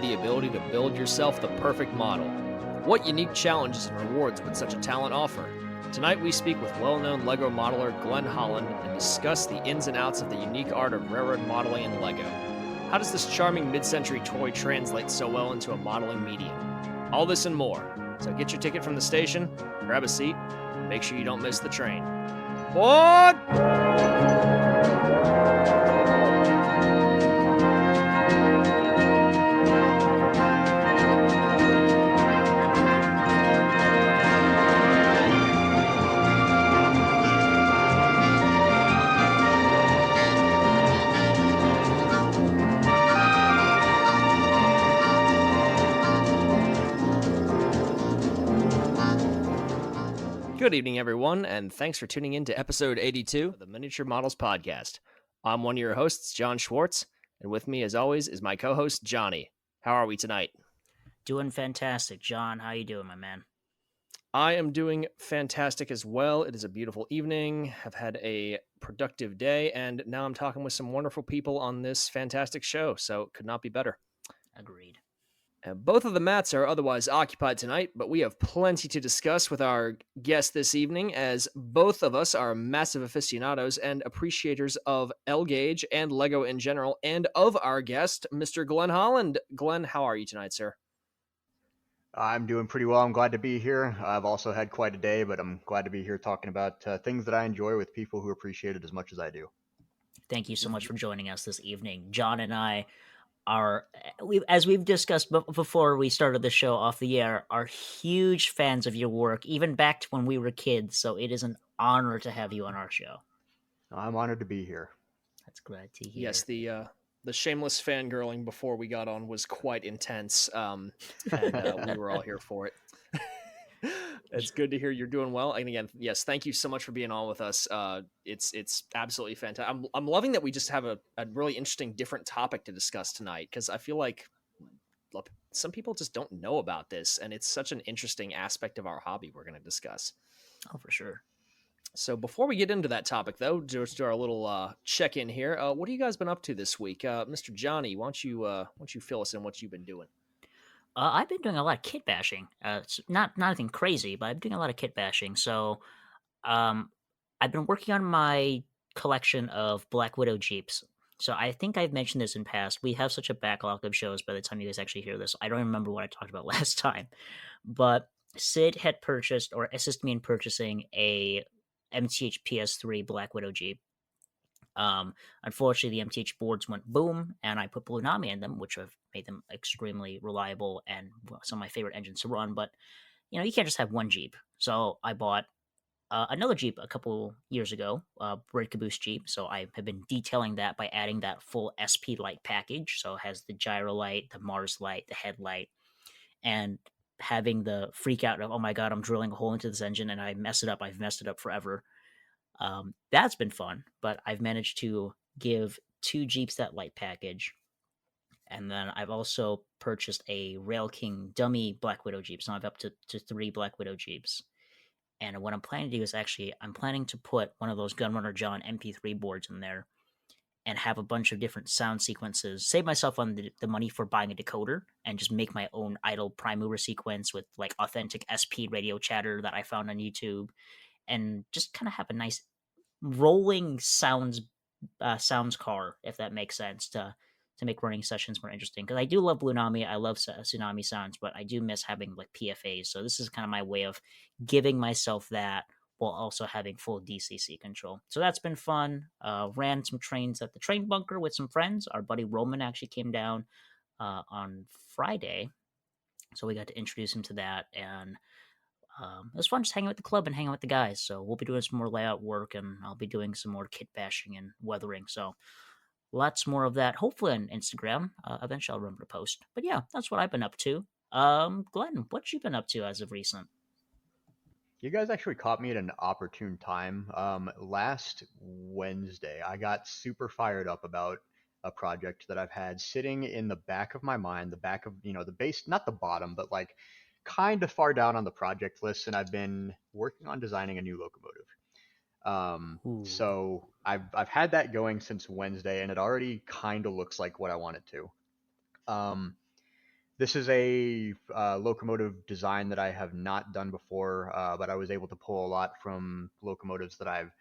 had the ability to build yourself the perfect model? What unique challenges and rewards would such a talent offer? Tonight we speak with well-known LEGO modeler Glenn Holland and discuss the ins and outs of the unique art of railroad modeling in LEGO. How does this charming mid-century toy translate so well into a modeling medium? All this and more. So get your ticket from the station, grab a seat, and make sure you don't miss the train. What? Good evening, everyone, and thanks for tuning in to episode 82 of the Miniature Models Podcast. I'm one of your hosts, John Schwartz, and with me, as always, is my co-host, Johnny. How are we tonight? Doing fantastic. John, how you doing, my man? I am doing fantastic as well. It is a beautiful evening. I've had a productive day, and now I'm talking with some wonderful people on this fantastic show, so it could not be better. Agreed. Both of the mats are otherwise occupied tonight, but we have plenty to discuss with our guest this evening, as both of us are massive aficionados and appreciators of L-Gauge and LEGO in general, and of our guest, Mr. Glenn Holland. Glenn, how are you tonight, sir? I'm doing pretty well. I'm glad to be here. I've also had quite a day, but I'm glad to be here talking about things that I enjoy with people who appreciate it as much as I do. Thank you so much for joining us this evening. John and I are, as we've discussed before we started the show off the air, are huge fans of your work, even back to when we were kids. So it is an honor to have you on our show. I'm honored to be here. That's glad to hear. Yes, the shameless fangirling before we got on was quite intense, and we were all here for it. It's good to hear you're doing well. And again, yes, thank you so much for being on with us. It's absolutely fantastic. I'm loving that we just have a really interesting, different topic to discuss tonight, because I feel like some people just don't know about this, and it's such an interesting aspect of our hobby we're going to discuss. Oh, for sure. So before we get into that topic, though, just do our little check-in here. What have you guys been up to this week? Mr. Johnny, why don't you fill us in what you've been doing? I've been doing a lot of kit bashing. It's not anything crazy, but I'm doing a lot of kit bashing. So, I've been working on my collection of Black Widow Jeeps. So I think I've mentioned this in past. We have such a backlog of shows by the time you guys actually hear this. I don't remember what I talked about last time, but Sid had purchased or assisted me in purchasing a MTH PS3 Black Widow Jeep. Unfortunately, the MTH boards went boom, and I put Blunami in them, which have made them extremely reliable and some of my favorite engines to run. But you can't just have one Jeep. So I bought another Jeep a couple years ago, Red Caboose Jeep. So I have been detailing that by adding that full SP light package. So it has the gyro light, the Mars light, the headlight, and having the freak out of, oh my god, I'm drilling a hole into this engine and I mess it up. I've messed it up forever. That's been fun, but I've managed to give 2 Jeeps that light package. And then I've also purchased a Rail King dummy Black Widow Jeep. So I'm up to 3 Black Widow Jeeps. And what I'm planning to do is I'm planning to put one of those Gunrunner John MP3 boards in there and have a bunch of different sound sequences, save myself on the money for buying a decoder, and just make my own idle prime mover sequence with like authentic SP radio chatter that I found on YouTube, and just kind of have a nice rolling sounds car, if that makes sense, to make running sessions more interesting. Because I do love Blunami, I love Tsunami sounds, but I do miss having like PFAs. So this is kind of my way of giving myself that while also having full DCC control. So that's been fun. Ran some trains at the train bunker with some friends. Our buddy Roman actually came down on Friday, so we got to introduce him to that, and it was fun just hanging with the club and hanging with the guys. So we'll be doing some more layout work, and I'll be doing some more kit bashing and weathering. So lots more of that, hopefully on Instagram. Eventually I'll remember to post. But yeah, that's what I've been up to. Glenn, what you been up to as of recent? You guys actually caught me at an opportune time. Last Wednesday, I got super fired up about a project that I've had sitting in the back of my mind, the back of, the base, not the bottom, but like kind of far down on the project list. And I've been working on designing a new locomotive. So I've had that going since Wednesday, and it already kind of looks like what I want it to. This is a locomotive design that I have not done before, but I was able to pull a lot from locomotives that I've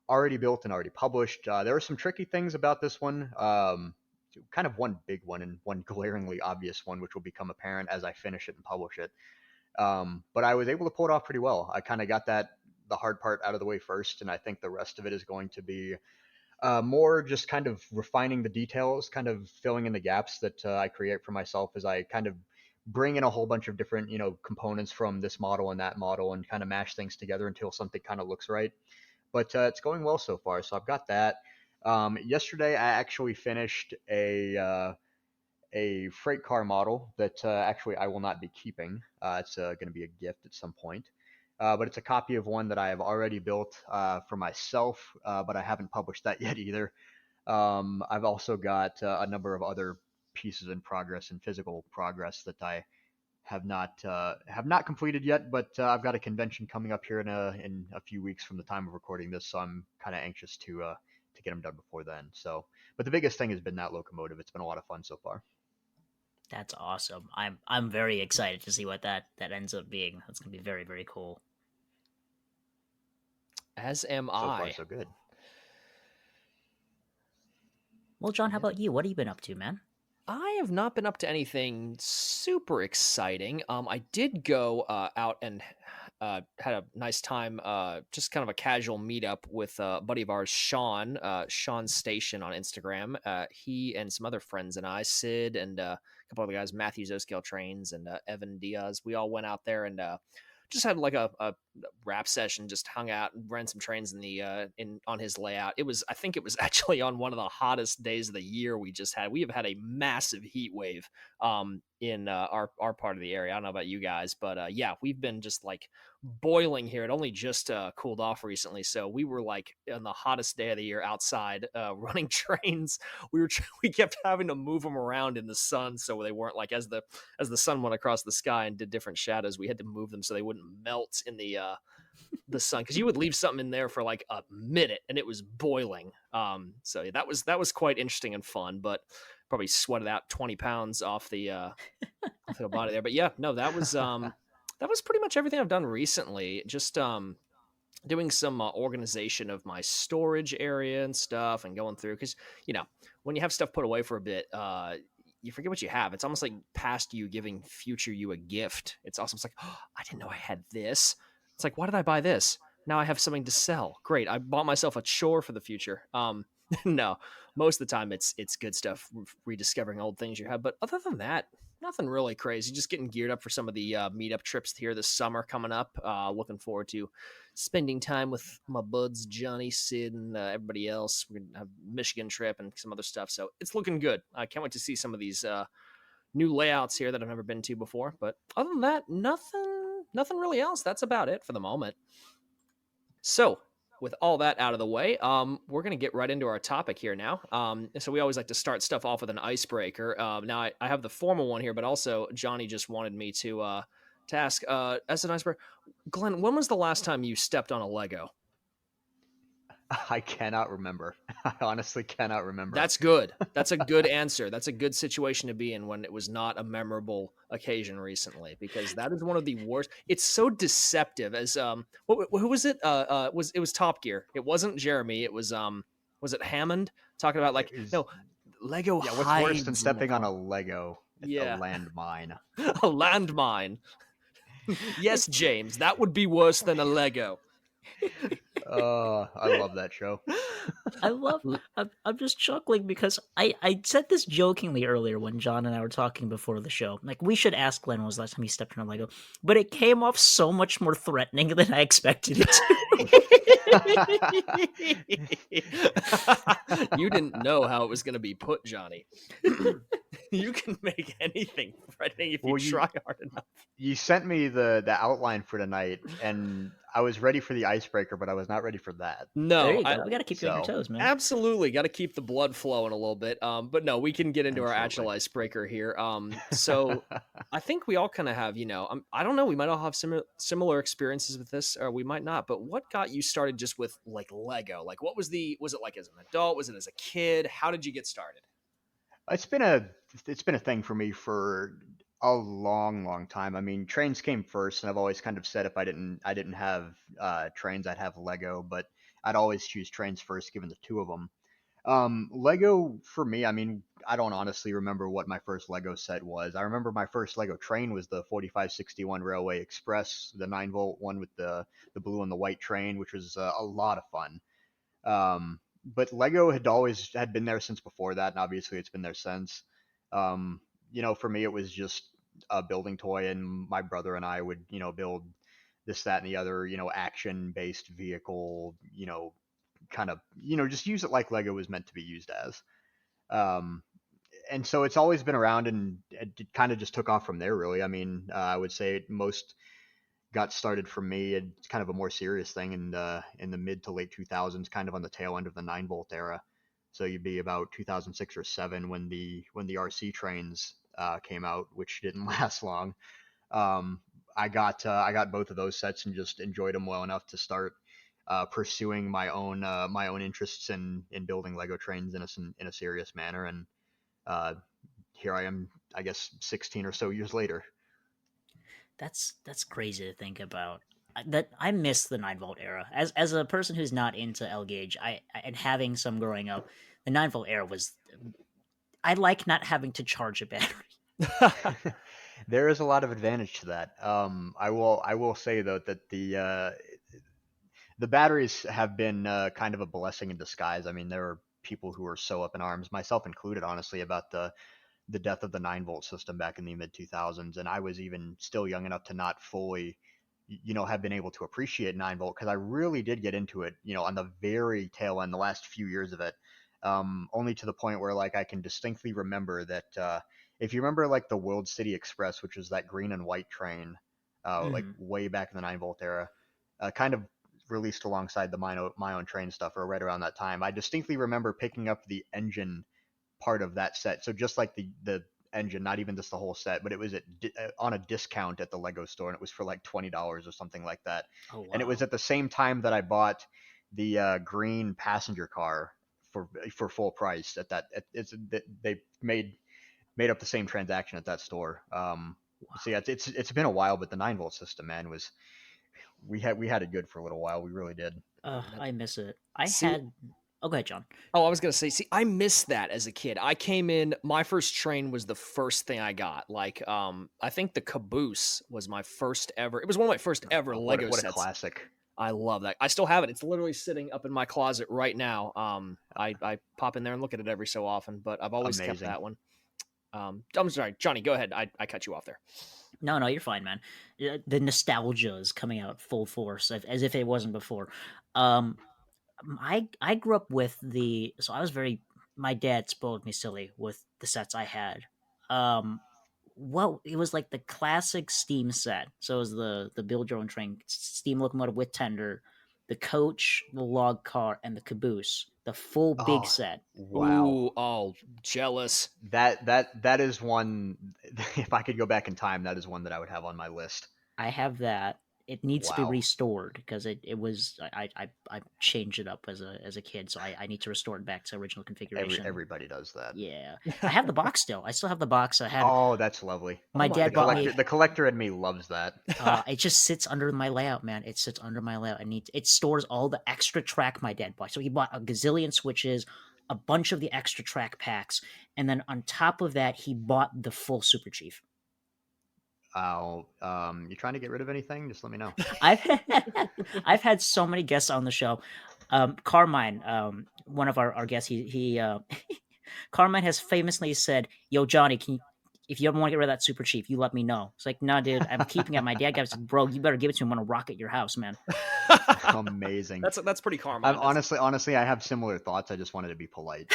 already built and already published. There are some tricky things about this one. Kind of one big one and one glaringly obvious one, which will become apparent as I finish it and publish it. But I was able to pull it off pretty well. I kind of got the hard part out of the way first, and I think the rest of it is going to be more just kind of refining the details, kind of filling in the gaps that I create for myself as I kind of bring in a whole bunch of different, components from this model and that model and kind of mash things together until something kind of looks right. But it's going well so far. So I've got that. Yesterday, I actually finished a freight car model that actually I will not be keeping. It's going to be a gift at some point. But it's a copy of one that I have already built for myself, but I haven't published that yet either. I've also got a number of other pieces in progress and physical progress that I have not completed yet. But I've got a convention coming up here in a few weeks from the time of recording this, so I'm kind of anxious to get them done before then. So, but the biggest thing has been that locomotive. It's been a lot of fun so far. That's awesome. I'm very excited to see what that ends up being. That's gonna be very, very cool. As am So I. far, so good. Well, John, how about you? What have you been up to, man? I have not been up to anything super exciting. I did go out and had a nice time, just kind of a casual meetup with a buddy of ours, Sean Station on Instagram. He and some other friends and I, Sid and a couple other guys, Matthew Zoscale Trainz and Evan Diaz, we all went out there and just had like a rap session, just hung out and ran some trains on his layout. I think it was actually on one of the hottest days of the year we just had. We have had a massive heat wave in our part of the area. I don't know about you guys, but yeah, we've been just like boiling here. It only just cooled off recently, so we were like on the hottest day of the year outside running trains. We kept having to move them around in the sun so they weren't like as the sun went across the sky and did different shadows, we had to move them so they wouldn't melt in the sun, because you would leave something in there for like a minute and it was boiling. So yeah, that was quite interesting and fun, but probably sweated out 20 pounds off the body there. But yeah, no, that was pretty much everything I've done recently. Just doing some organization of my storage area and stuff and going through, because when you have stuff put away for a bit, you forget what you have. It's almost like past you giving future you a gift. It's also like, oh, I didn't know I had this. It's like, why did I buy this? Now I have something to sell. Great. I bought myself a chore for the future. No, most of the time it's good stuff, rediscovering old things you have. But other than that, nothing really crazy. Just getting geared up for some of the meetup trips here this summer coming up. Looking forward to spending time with my buds, Johnny, Sid, and everybody else. We're going to have a Michigan trip and some other stuff. So it's looking good. I can't wait to see some of these new layouts here that I've never been to before. But other than that, nothing really else. That's about it for the moment. So with all that out of the way, we're going to get right into our topic here now. So we always like to start stuff off with an icebreaker. Now I have the formal one here, but also Johnny just wanted me to ask as an icebreaker. Glenn, when was the last time you stepped on a Lego? I cannot remember. I honestly cannot remember. That's good. That's a good answer. That's a good situation to be in when it was not a memorable occasion recently, because that is one of the worst. It's so deceptive. As who was it? It was Top Gear. It wasn't Jeremy. It was it Hammond talking about like Lego. Yeah, what's worse than stepping on a Lego? It's a landmine. A landmine. Yes, James, that would be worse than a Lego. I love that show. I'm just chuckling because I said this jokingly earlier when John and I were talking before the show. Like, we should ask Glenn when was the last time he stepped on a Lego, but it came off so much more threatening than I expected it to. You didn't know how it was going to be put, Johnny. You can make anything threatening if you try hard enough. You sent me the outline for tonight, and I was ready for the icebreaker, but I was not ready for that. No, there you go. We got to keep you on your toes, man. Absolutely, got to keep the blood flowing a little bit. But no, we can get into our actual icebreaker here. So I think we all kind of have, I don't know, we might all have similar experiences with this, or we might not. But what got you started just with like Lego? Like, what was it like as an adult? Was it as a kid? How did you get started? It's been a thing for me for a long time. I mean, Trainz came first, and I've always kind of said if I didn't have Trainz, I'd have Lego, but I'd always choose Trainz first, given the two of them. Lego for me, I mean, I don't honestly remember what my first Lego set was. I remember my first Lego train was the 4561 Railway Express, the 9-volt one with the blue and the white train, which was a lot of fun. But Lego had been there since before that, and obviously it's been there since. Um, for me, it was just a building toy, and my brother and I would, build this, that, and the other, action-based vehicle, kind of, just use it like Lego was meant to be used as. Um, and so it's always been around, and it kind of just took off from there, really. I mean, I would say most got started for me. It's kind of a more serious thing in the mid to late 2000s, kind of on the tail end of the 9-volt era. So you'd be about 2006 or 7 when the RC trains came out, which didn't last long. I got both of those sets and just enjoyed them well enough to start pursuing my own interests in building Lego trains in a serious manner. And here I am, I guess 16 or so years later. That's crazy to think about. That I miss the 9-volt era. As a person who's not into L-Gauge, and having some growing up, the 9-volt era was. I like not having to charge a battery. There is a lot of advantage to that. I will say though that the batteries have been kind of a blessing in disguise. I mean, there are people who are so up in arms, myself included, honestly, about the death of the 9-volt system back in the mid 2000s, and I was even still young enough to not fully, have been able to appreciate 9-volt, because I really did get into it, on the very tail end, the last few years of it, only to the point where like I can distinctly remember that if you remember like the World City Express, which was that green and white train, like way back in the 9-volt era, kind of released alongside the my own train stuff, or right around that time. I distinctly remember picking up the engine part of that set. So just like the engine, not even just the whole set, but it was on a discount at the Lego store, and it was for like $20 or something like that. Oh wow! And it was at the same time that I bought the green passenger car for full price at that. They made up the same transaction at that store. So yeah, it's been a while, but the 9-volt system, man, we had it good for a little while. We really did. I miss it. I See- had. Oh, go ahead, John. Oh, I was gonna say, see, I missed that as a kid. I came in, my first train was the first thing I got. Like, I think the caboose was my first ever. It was one of my first ever Lego what sets. a classic. I love that. I still have it. It's literally sitting up in my closet right now. I pop in there and look at it every so often, but I've always kept Amazing. that one. I'm sorry, Johnny, go ahead. I cut you off there. No, you're fine, man. The nostalgia is coming out full force, as if it wasn't before. I grew up with so I was my dad spoiled me silly with the sets I had. Well, it was like the classic steam set. So it was the build your own train steam locomotive with tender, the coach, the log car, and the caboose. The full big set. Wow. Ooh, oh, jealous. That is one. If I could go back in time, that is one that I would have on my list. I have that. It needs to be Wow. restored because it was I changed it up as a kid, so I need to restore it back to original configuration. Everybody does that. Yeah, I have the box still. I still have the box. I had. Oh, that's lovely. My dad bought me. The collector in me loves that. It just sits under my layout, man. It sits under my layout. It stores all the extra track my dad bought. So he bought a gazillion switches, a bunch of the extra track packs, and then on top of that, he bought the full Super Chief. You trying to get rid of anything? Just let me know. I've had so many guests on the show. Carmine, one of our guests, he Carmine has famously said, "Yo, Johnny, if you ever want to get rid of that Super Chief, you let me know." It's like, "No, dude, I'm keeping it." My dad got said, "Bro, you better give it to him. I'm gonna rock at your house, man." Amazing. That's pretty Carmine. Honestly, I have similar thoughts. I just wanted to be polite.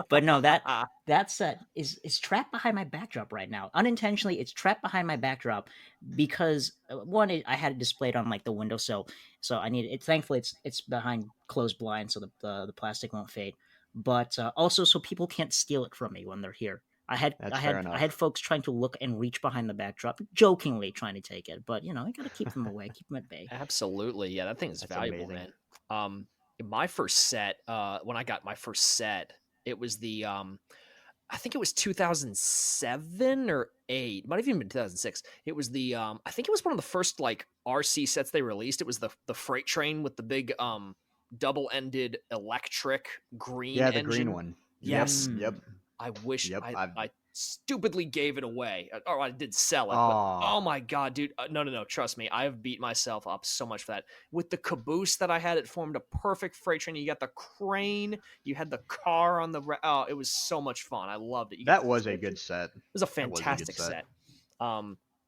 But no, that set is trapped behind my backdrop right now. Unintentionally, it's trapped behind my backdrop because one, I had it displayed on like the windowsill, so I need it. Thankfully, it's behind closed blinds, so the plastic won't fade. But also, so people can't steal it from me when they're here. I had folks trying to look and reach behind the backdrop, jokingly trying to take it, but I got to keep them away, keep them at bay. Absolutely, yeah, that thing is valuable, amazing. Man. My first set, when I got my first set, it was the I think it was 2007 or 8. It might have even been 2006. It was the I think it was one of the first like RC sets they released. It was the freight train with the big double-ended electric green Yeah, the green engine. one. Yes. Yep. I wish Yep. I stupidly gave it away, or I did sell it. But Oh, oh my god, dude! No. Trust me, I have beat myself up so much for that. With the caboose that I had, it formed a perfect freight train. You got the crane, you had the car on the. Oh, it was so much fun. I loved it. You got that the was a switches. good set. It was a That was a good fantastic set. set.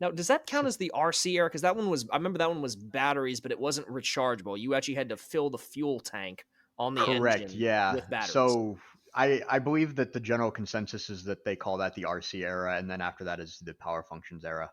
Now, does that count as the RC era? Because that one was, I remember that one was batteries, but it wasn't rechargeable. You actually had to fill the fuel tank on the Correct. engine Yeah. with batteries. So I believe that the general consensus is that they call that the RC era, and then after that is the power functions era.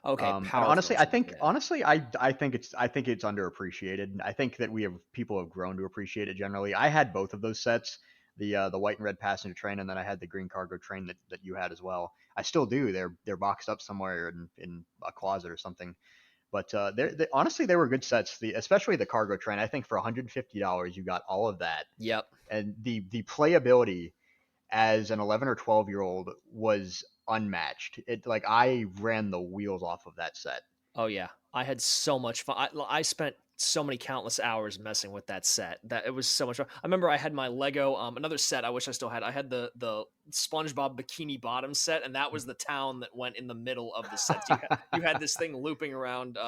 Okay, And power honestly, functions, yeah. I think it's underappreciated. I think that people have grown to appreciate it generally. I had both of those sets, the white and red passenger train, and then I had the green cargo train that you had as well. I still do. They're boxed up somewhere in a closet or something. But honestly, they were good sets. Especially the cargo train. I think for $150, you got all of that. Yep. And the playability as an 11 or 12-year-old was unmatched. It like I ran the wheels off of that set. Oh yeah, I had so much fun. I spent so many countless hours messing with that set. That it was so much fun. I remember I had my Lego another set I wish I still had. I had the SpongeBob Bikini Bottom set, and that was the town that went in the middle of the set. You had this thing looping around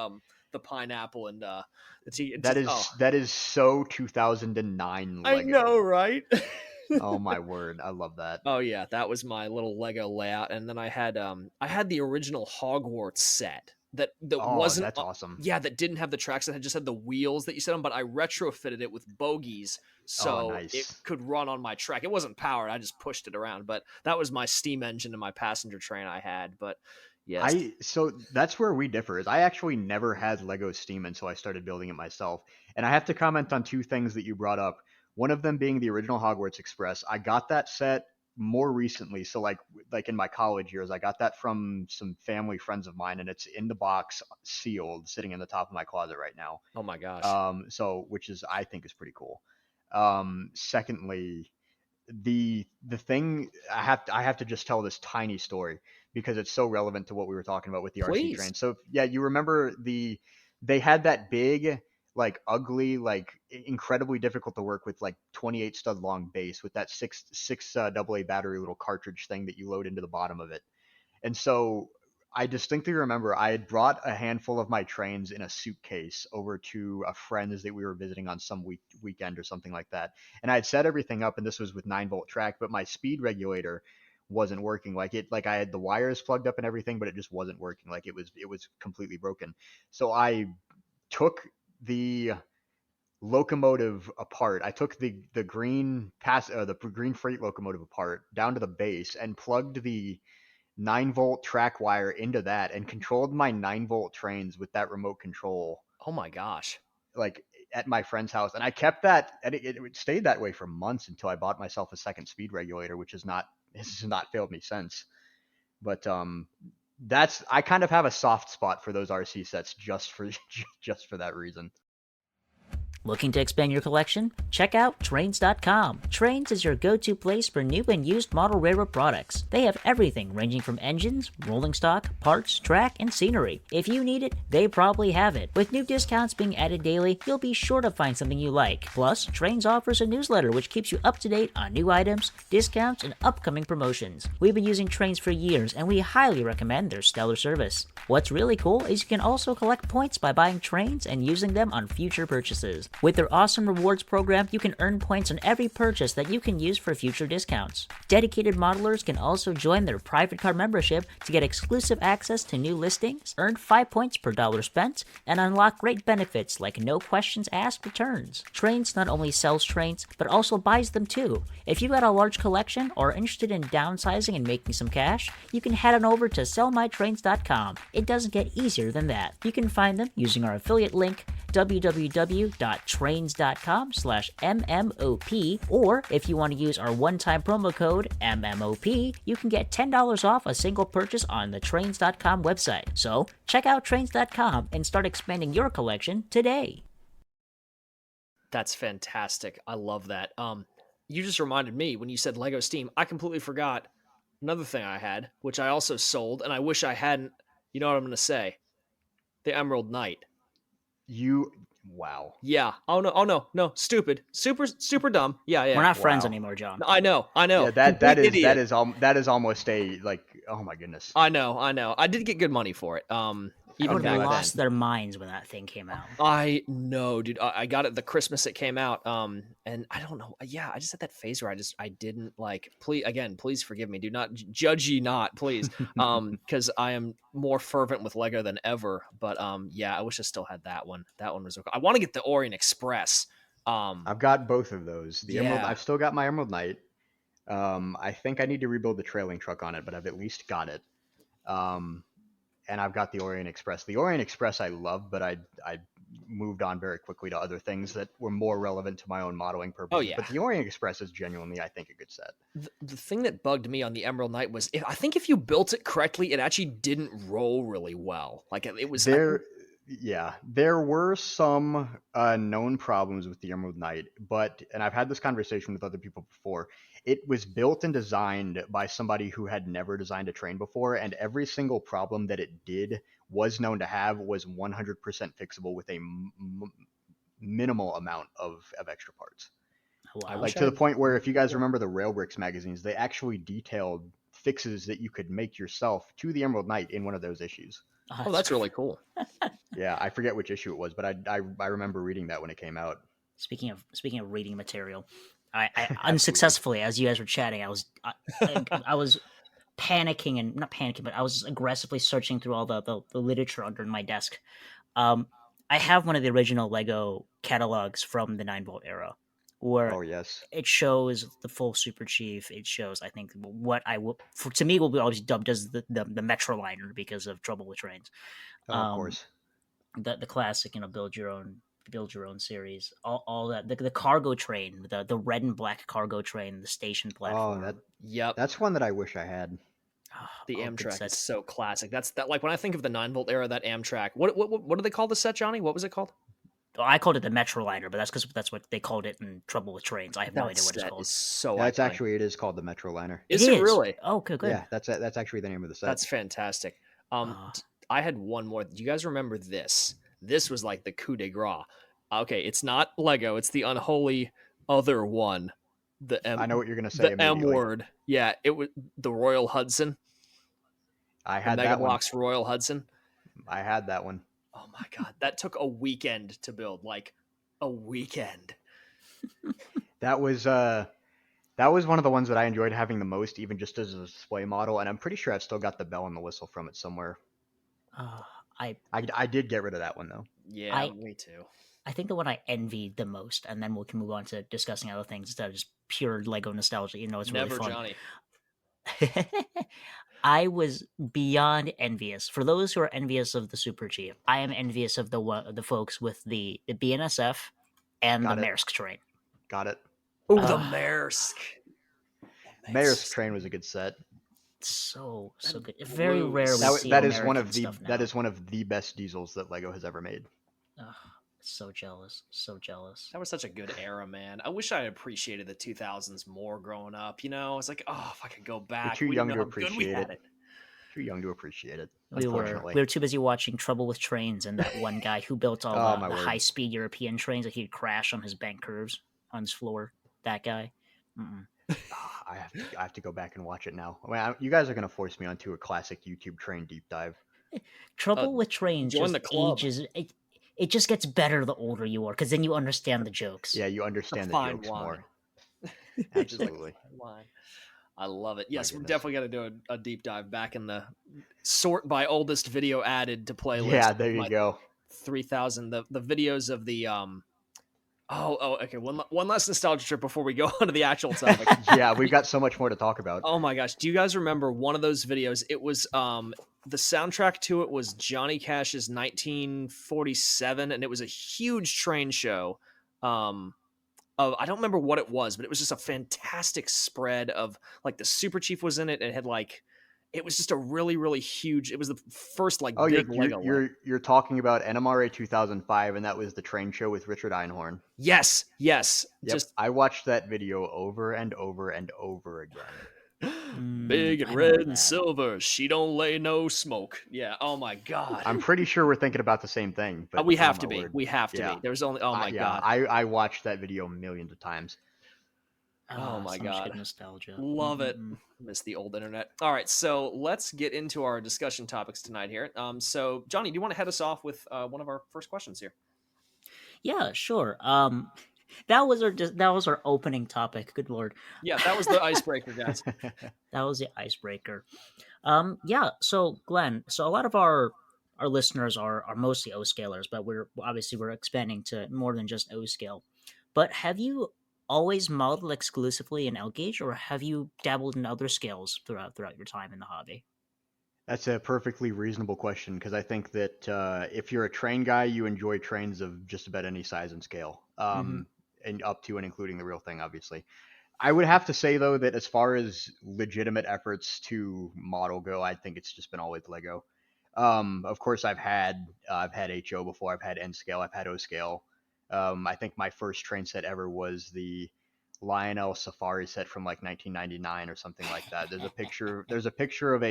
the pineapple and That is so 2009 Lego. I know, right? Oh my word, I love that. Oh yeah, that was my little Lego layout, and then I had the original Hogwarts set that wasn't that's awesome. Yeah, that didn't have the tracks, that had just had the wheels that you set on, but I retrofitted it with bogies so nice. it could run on my track. It wasn't powered, I just pushed it around, but that was my steam engine and my passenger train I had. But yes. So that's where we differ. Is I actually never had Lego Steam until I started building it myself. And I have to comment on two things that you brought up. One of them being the original Hogwarts Express. I got that set more recently. So like in my college years, I got that from some family friends of mine, and it's in the box, sealed, sitting in the top of my closet right now. Oh my gosh. So which is I think is pretty cool. Secondly, the thing I have to just tell this tiny story because it's so relevant to what we were talking about with the Please. RC train. So yeah, you remember they had that big, like ugly, like incredibly difficult to work with, like 28 stud long base with that six AA battery little cartridge thing that you load into the bottom of it. And so I distinctly remember I had brought a handful of my trains in a suitcase over to a friend's that we were visiting on some weekend or something like that. And I had set everything up, and this was with 9-volt track, but my speed regulator wasn't working. Like I had the wires plugged up and everything, but it just wasn't working. Like it was completely broken. So I took the locomotive apart. I took the green green freight locomotive apart down to the base and plugged the 9-volt track wire into that and controlled my 9-volt trains with that remote control. Oh my gosh. Like at my friend's house. And I kept that, and it stayed that way for months until I bought myself a second speed regulator, which has not failed me since. But I kind of have a soft spot for those RC sets just for that reason. Looking to expand your collection? Check out Trainz.com. Trainz is your go-to place for new and used model railroad products. They have everything ranging from engines, rolling stock, parts, track, and scenery. If you need it, they probably have it. With new discounts being added daily, you'll be sure to find something you like. Plus, Trainz offers a newsletter which keeps you up to date on new items, discounts, and upcoming promotions. We've been using Trainz for years, and we highly recommend their stellar service. What's really cool is you can also collect points by buying Trainz and using them on future purchases. With their awesome rewards program, you can earn points on every purchase that you can use for future discounts. Dedicated modelers can also join their private card membership to get exclusive access to new listings, earn 5 points per dollar spent, and unlock great benefits like no questions asked returns. Trainz not only sells trains, but also buys them too. If you've got a large collection or are interested in downsizing and making some cash, you can head on over to sellmytrains.com. It doesn't get easier than that. You can find them using our affiliate link, www.trainz.com/MMOP, or if you want to use our one-time promo code MMOP, you can get $10 off a single purchase on the Trainz.com website. So check out Trainz.com and start expanding your collection today. That's fantastic. I love that. You just reminded me when you said Lego Steam, I completely forgot another thing I had, which I also sold, and I wish I hadn't. You know what I'm going to say? The Emerald Knight. Wow. Yeah. Oh no. Stupid. Super dumb. Yeah. We're not friends Wow. anymore, John. I know. Yeah, that Complete is idiot. that is almost a like. Oh my goodness. I know. I did get good money for it. Even Everyone back lost then. their minds when that thing came out. I know, dude. I got it the Christmas it came out. And I don't know. Yeah, I just had that phase where I didn't like. Please forgive me. Do not judge ye not, please. Because I am more fervent with Lego than ever. But yeah, I wish I still had that one. That one was okay. I want to get the Orient Express. I've got both of those. The Emerald. Yeah. I've still got my Emerald Knight. I think I need to rebuild the trailing truck on it, but I've at least got it. And I've got the Orient Express. The Orient Express I love, but I moved on very quickly to other things that were more relevant to my own modeling purposes. Oh, yeah. But the Orient Express is genuinely, I think, a good set. The thing that bugged me on the Emerald Knight was I think if you built it correctly, it actually didn't roll really well. Like it was there. Yeah, there were some known problems with the Emerald Knight, and I've had this conversation with other people before. It was built and designed by somebody who had never designed a train before, and every single problem that it did was known to have was 100% fixable with a minimal amount of extra parts. Wow. Like to the point where, if you guys remember the Railbricks magazines, they actually detailed fixes that you could make yourself to the Emerald Knight in one of those issues. Oh, that's really cool. Yeah, I forget which issue it was, but I remember reading that when it came out. Speaking of reading material, I unsuccessfully, as you guys were chatting, I was panicking, and not panicking, but I was aggressively searching through all the literature under my desk. I have one of the original Lego catalogs from the 9-volt era, where Oh yes, it shows the full Super Chief. It shows, I think, what to me will be always dubbed as the Metroliner because of Trouble with Trains. of course. The classic, build your own series, all that, the cargo train, the red and black cargo train, the station platform. Yep. That's one that I wish I had. The Amtrak is so classic. That's like when I think of the 9-volt era, that Amtrak. What do they call the set, Johnny? What was it called? I called it the Metroliner, but that's because that's what they called it in Trouble with Trains. I have no idea what it's called. So That's actually, it is called the Metroliner. Is it really? Oh, good. Yeah, that's actually the name of the set. That's fantastic. I had one more. Do you guys remember this? This was like the coup de grace. Okay, it's not Lego. It's the unholy other one. I know what you're going to say. The M word. Yeah, it was the Royal Hudson. I had Mega that one. Bloks Royal Hudson. I had that one. Oh my god, that took a weekend to build. Like a weekend. That was one of the ones that I enjoyed having the most, even just as a display model. And I'm pretty sure I've still got the bell and the whistle from it somewhere. I did get rid of that one though. Yeah, me too. I think the one I envied the most, and then we can move on to discussing other things instead of just pure Lego nostalgia. It's really fun. Johnny. I was beyond envious. For those who are envious of the Super Chief, I am envious of the folks with the BNSF and the Maersk train. Got it. Oh, the Maersk. Maersk train was a good set. So good. Very rare we see that is American one of the stuff now. that is one of the best diesels that Lego has ever made. So jealous. That was such a good era, man. I wish I appreciated the 2000s more growing up. It's like, oh, if I could go back. You're too young to appreciate it. Too young to appreciate it. We were too busy watching Trouble with Trains and that one guy who built all the high-speed European trains that he'd crash on his bank curves on his floor. That guy. I have to go back and watch it now. You guys are going to force me onto a classic YouTube train deep dive. Trouble with Trains just ages. It just gets better the older you are, because then you understand the jokes. Yeah, you understand the jokes more. Absolutely. I love it. Yes, we're definitely going to do a deep dive back in the sort by oldest video added to playlist. Yeah, there you go. 3,000. The videos of the okay. One last nostalgia trip before we go on to the actual topic. Yeah, we've got so much more to talk about. Oh my gosh. Do you guys remember one of those videos? It was the soundtrack to it was Johnny Cash's 1947, and it was a huge train show. I don't remember what it was, but it was just a fantastic spread of like the Super Chief was in it, and it had like it was just a really, really huge. It was the first like big Lego. You're talking about NMRA 2005, and that was the train show with Richard Einhorn. Yes. Yep. I watched that video over and over and over again. Big and I red remember and that. silver. She don't lay no smoke. Yeah. Oh my God. I'm pretty sure we're thinking about the same thing, but We oh have my to be. word. We have to Yeah. be. There's only. Oh my God. I watched that video millions of times. Oh my So much good God. nostalgia. Love it. Miss the old internet. All right, so let's get into our discussion topics tonight here. So Johnny, do you want to head us off with one of our first questions here? Yeah, sure. That was our opening topic. Good lord. Yeah, that was the icebreaker, guys. That was the icebreaker. Yeah. So Glenn, so a lot of our listeners are mostly O scalers, but we're expanding to more than just O scale. But have you always modeled exclusively in L-Gauge, or have you dabbled in other scales throughout your time in the hobby? That's a perfectly reasonable question because I think that if you're a train guy, you enjoy trains of just about any size and scale, and up to and including the real thing, obviously. I would have to say though that as far as legitimate efforts to model go, I think it's just been always Lego. Of course, I've had HO before, I've had N scale, I've had O scale. I think my first train set ever was the Lionel Safari set from like 1999 or something like that. There's a picture of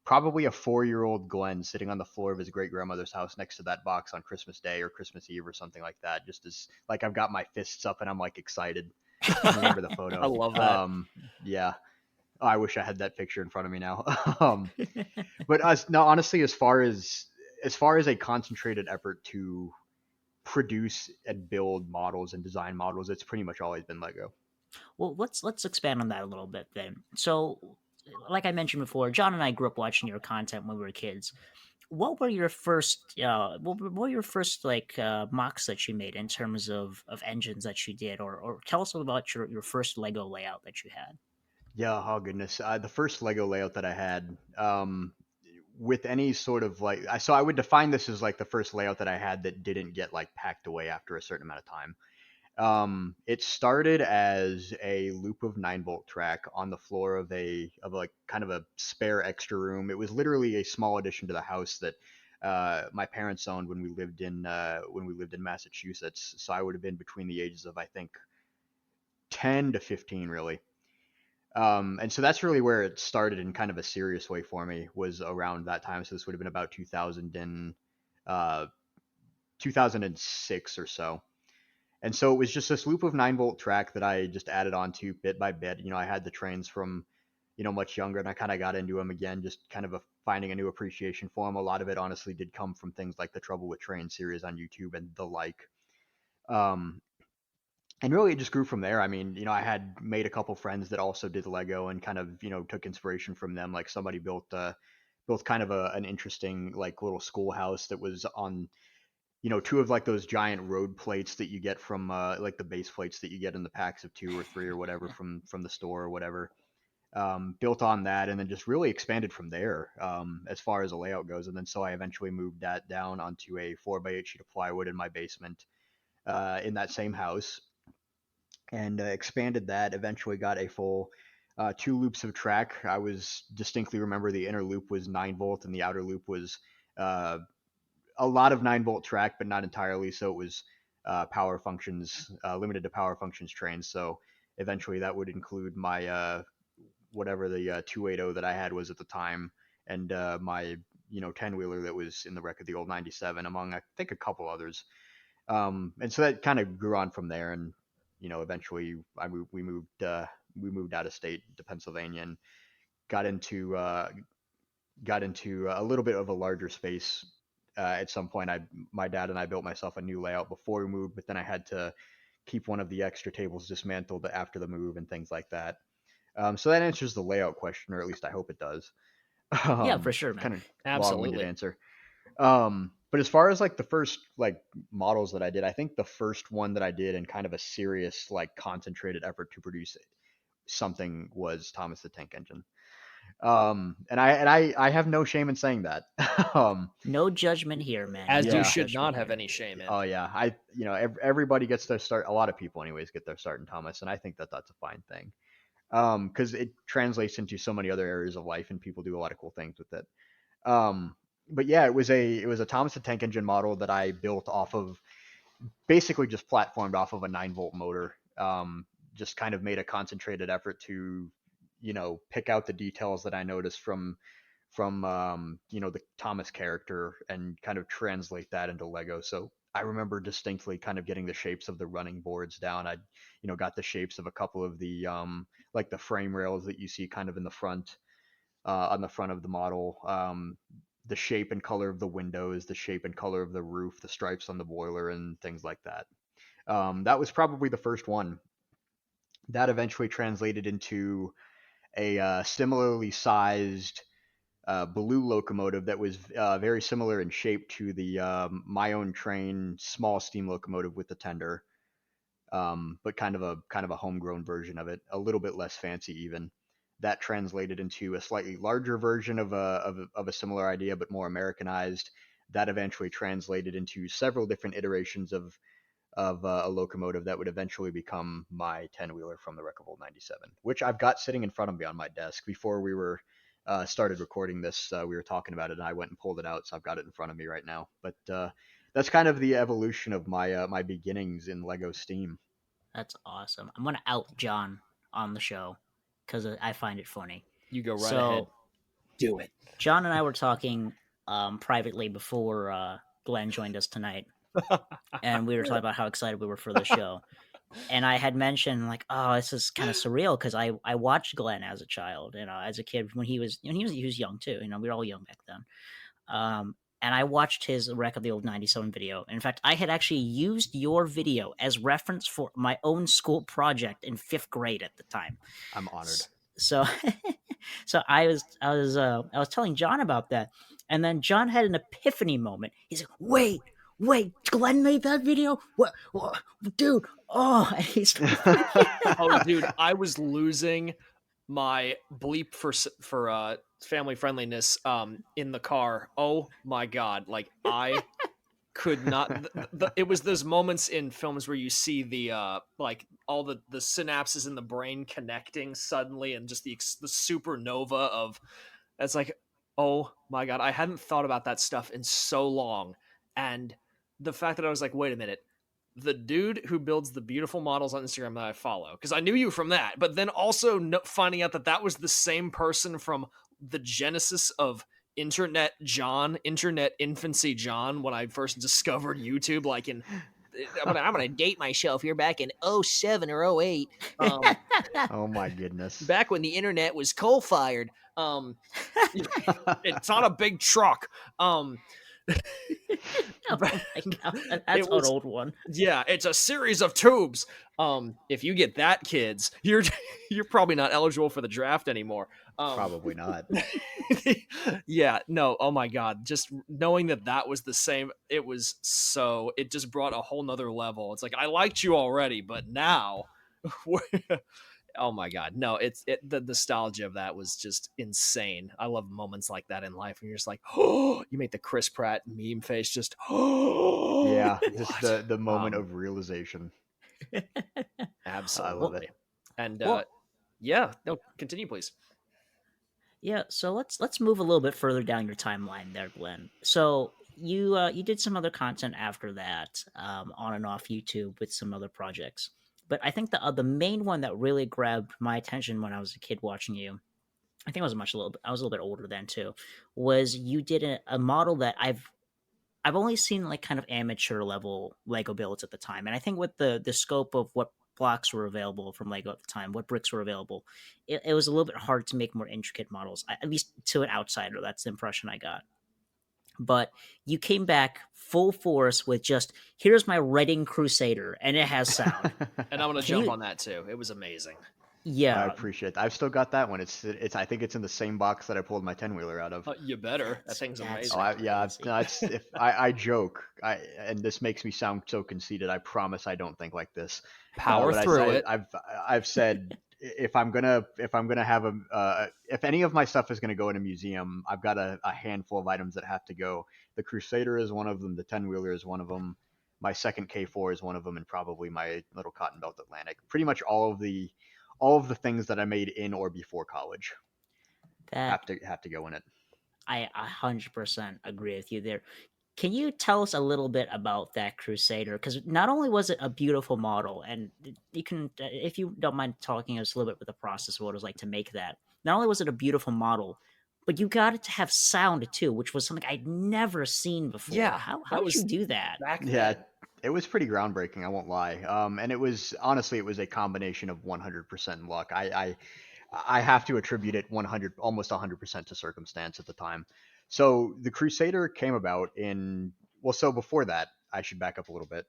probably a 4-year-old Glenn sitting on the floor of his great grandmother's house next to that box on Christmas Day or Christmas Eve or something like that. Just as like I've got my fists up and I'm like excited. I remember the photo. I love that. Yeah. Oh, I wish I had that picture in front of me now. But no, honestly, as far as a concentrated effort to produce and build models and design models, it's pretty much always been Lego. Well, let's expand on that a little bit then. So, like I mentioned before, John and I grew up watching your content when we were kids. What were your first what were your first mocks that you made in terms of engines that you did, or tell us about your first Lego layout that you had? Yeah, oh goodness. The first Lego layout that I had, with any sort of so I would define this as like the first layout that I had that didn't get like packed away after a certain amount of time. It started as a loop of 9-volt track on the floor of like kind of a spare extra room. It was literally a small addition to the house that my parents owned when we lived in Massachusetts. So I would have been between the ages of I think 10 to 15 really. And so that's really where it started in kind of a serious way for me, was around that time. So this would have been about 2006 or so. And so it was just this loop of 9-volt track that I just added onto bit by bit. I had the Trainz from, much younger, and I kind of got into them again, just kind of finding a new appreciation for them. A lot of it honestly did come from things like the Trouble with Trainz series on YouTube and the like. And really it just grew from there. I mean, I had made a couple friends that also did Lego and kind of, took inspiration from them. Like somebody built kind of an interesting like little schoolhouse that was on, two of like those giant road plates that you get from like the base plates that you get in the packs of 2 or 3 or whatever from the store or whatever. Built on that and then just really expanded from there as far as the layout goes. And then so I eventually moved that down onto a 4x8 sheet of plywood in my basement in that same house. And expanded that. Eventually got a full 2 loops of track. I was distinctly remember the inner loop was 9-volt and the outer loop was a lot of 9-volt track, but not entirely. So it was power functions, limited to power functions trains. So eventually that would include my whatever the 280 that I had was at the time, and my 10-wheeler that was in the wreck of the old 97, among I think a couple others. And so that kind of grew on from there, and eventually we moved out of state to Pennsylvania and got into a little bit of a larger space. At some point, my dad and I built myself a new layout before we moved, but then I had to keep one of the extra tables dismantled after the move and things like that. So that answers the layout question, or at least I hope it does. Yeah, for sure, man. Kind of Absolutely. long-winded answer. But as far as like the first like models that I did, I think the first one that I did in kind of a serious like concentrated effort to produce something was Thomas the Tank Engine. And I have no shame in saying that. No judgment here, man. As Yeah. you should not have any shame in. Oh yeah, everybody gets their start. A lot of people, anyways, get their start in Thomas, and I think that that's a fine thing. Because it translates into so many other areas of life, and people do a lot of cool things with it. But yeah, it was a Thomas the Tank Engine model that I built off of, basically just platformed off of a 9-volt motor. Just kind of made a concentrated effort to, pick out the details that I noticed from the Thomas character and kind of translate that into Lego. So I remember distinctly kind of getting the shapes of the running boards down. I got the shapes of a couple of the like the frame rails that you see kind of in the front on the front of the model. The shape and color of the windows, the shape and color of the roof, the stripes on the boiler, and things like that. That was probably the first one. That eventually translated into a similarly sized blue locomotive that was very similar in shape to the my own train small steam locomotive with the tender, but kind of a homegrown version of it, a little bit less fancy even. That translated into a slightly larger version of a similar idea, but more Americanized. That eventually translated into several different iterations of a locomotive that would eventually become my 10-wheeler from the Wreckable 97, which I've got sitting in front of me on my desk. Before we were started recording this, we were talking about it, and I went and pulled it out, so I've got it in front of me right now. But that's kind of the evolution of my my beginnings in Lego Steam. That's awesome. I'm gonna out John on the show because I find it funny. You go right ahead. Do it. John and I were talking privately before Glenn joined us tonight, and we were talking about how excited we were for the show. And I had mentioned like, oh, this is kind of surreal because I watched Glenn as a child, as a kid when he was young too. We were all young back then. And I watched his wreck of the old 97 video. In fact, I had actually used your video as reference for my own school project in 5th grade at the time. I'm honored. So, so I was telling John about that, and then John had an epiphany moment. He's like, "Wait, Glenn made that video? What dude? Oh, and he's oh, dude, I was losing my bleep for family friendliness in the car. Oh my god, like I could not it was those moments in films where you see the like all the synapses in the brain connecting suddenly, and just the supernova of it's like, oh my god, I hadn't thought about that stuff in so long. And the fact that I was like, wait a minute, the dude who builds the beautiful models on Instagram that I follow, because I knew you from that, but then also finding out that was the same person from the genesis of internet infancy John, when I first discovered YouTube, like in I'm gonna date myself here, back in 07 or 08. Oh my goodness. Back when the internet was coal-fired. It's on a big truck. Oh my god, that's an old one. Yeah, it's a series of tubes. If you get that, kids, you're probably not eligible for the draft anymore. Probably not. Yeah, no, oh my god, just knowing that was the same, it just brought a whole nother level. It's like, I liked you already, but now oh my god, no, the nostalgia of that was just insane. I love moments like that in life, and you're just like, oh, you make the Chris Pratt meme face, just oh yeah, just the moment of realization. Absolutely. I love it. And yeah, no, continue please. Yeah, so let's move a little bit further down your timeline there, Glenn. So you did some other content after that, on and off YouTube with some other projects. But I think the main one that really grabbed my attention when I was a kid watching you, I think I was a little bit older then too, was you did a model that I've only seen like kind of amateur level Lego builds at the time. And I think with the scope of what blocks were available from Lego at the time, what bricks were available, it was a little bit hard to make more intricate models, at least to an outsider. That's the impression I got. But you came back full force with just, here's my Reading Crusader, and it has sound. And I'm going to jump on that too. It was amazing. Yeah, I appreciate that. I've still got that one. It's I think it's in the same box that I pulled my 10-wheeler out of. You better. That thing's amazing. I joke, and this makes me sound so conceited. I promise I don't think like this. Power through it. I've said if I'm gonna have if any of my stuff is gonna go in a museum, I've got a handful of items that have to go. The Crusader is one of them. The 10-wheeler is one of them. My second K4 is one of them, and probably my little Cotton Belt Atlantic. Pretty much all of the things that I made in or before college have to go in it. I 100% agree with you there. Can you tell us a little bit about that Crusader? Because not only was it a beautiful model, and you can, if you don't mind talking us a little bit with the process of what it was like to make that. Not only was it a beautiful model, but you got it to have sound too, which was something I'd never seen before. Yeah, How that did you was do that? back Yeah, then. it was pretty groundbreaking, I won't lie. And it was honestly, it was a combination of 100% luck. I have to attribute it 100, almost 100% to circumstance at the time. So the Crusader came about in, well, so before that, I should back up a little bit.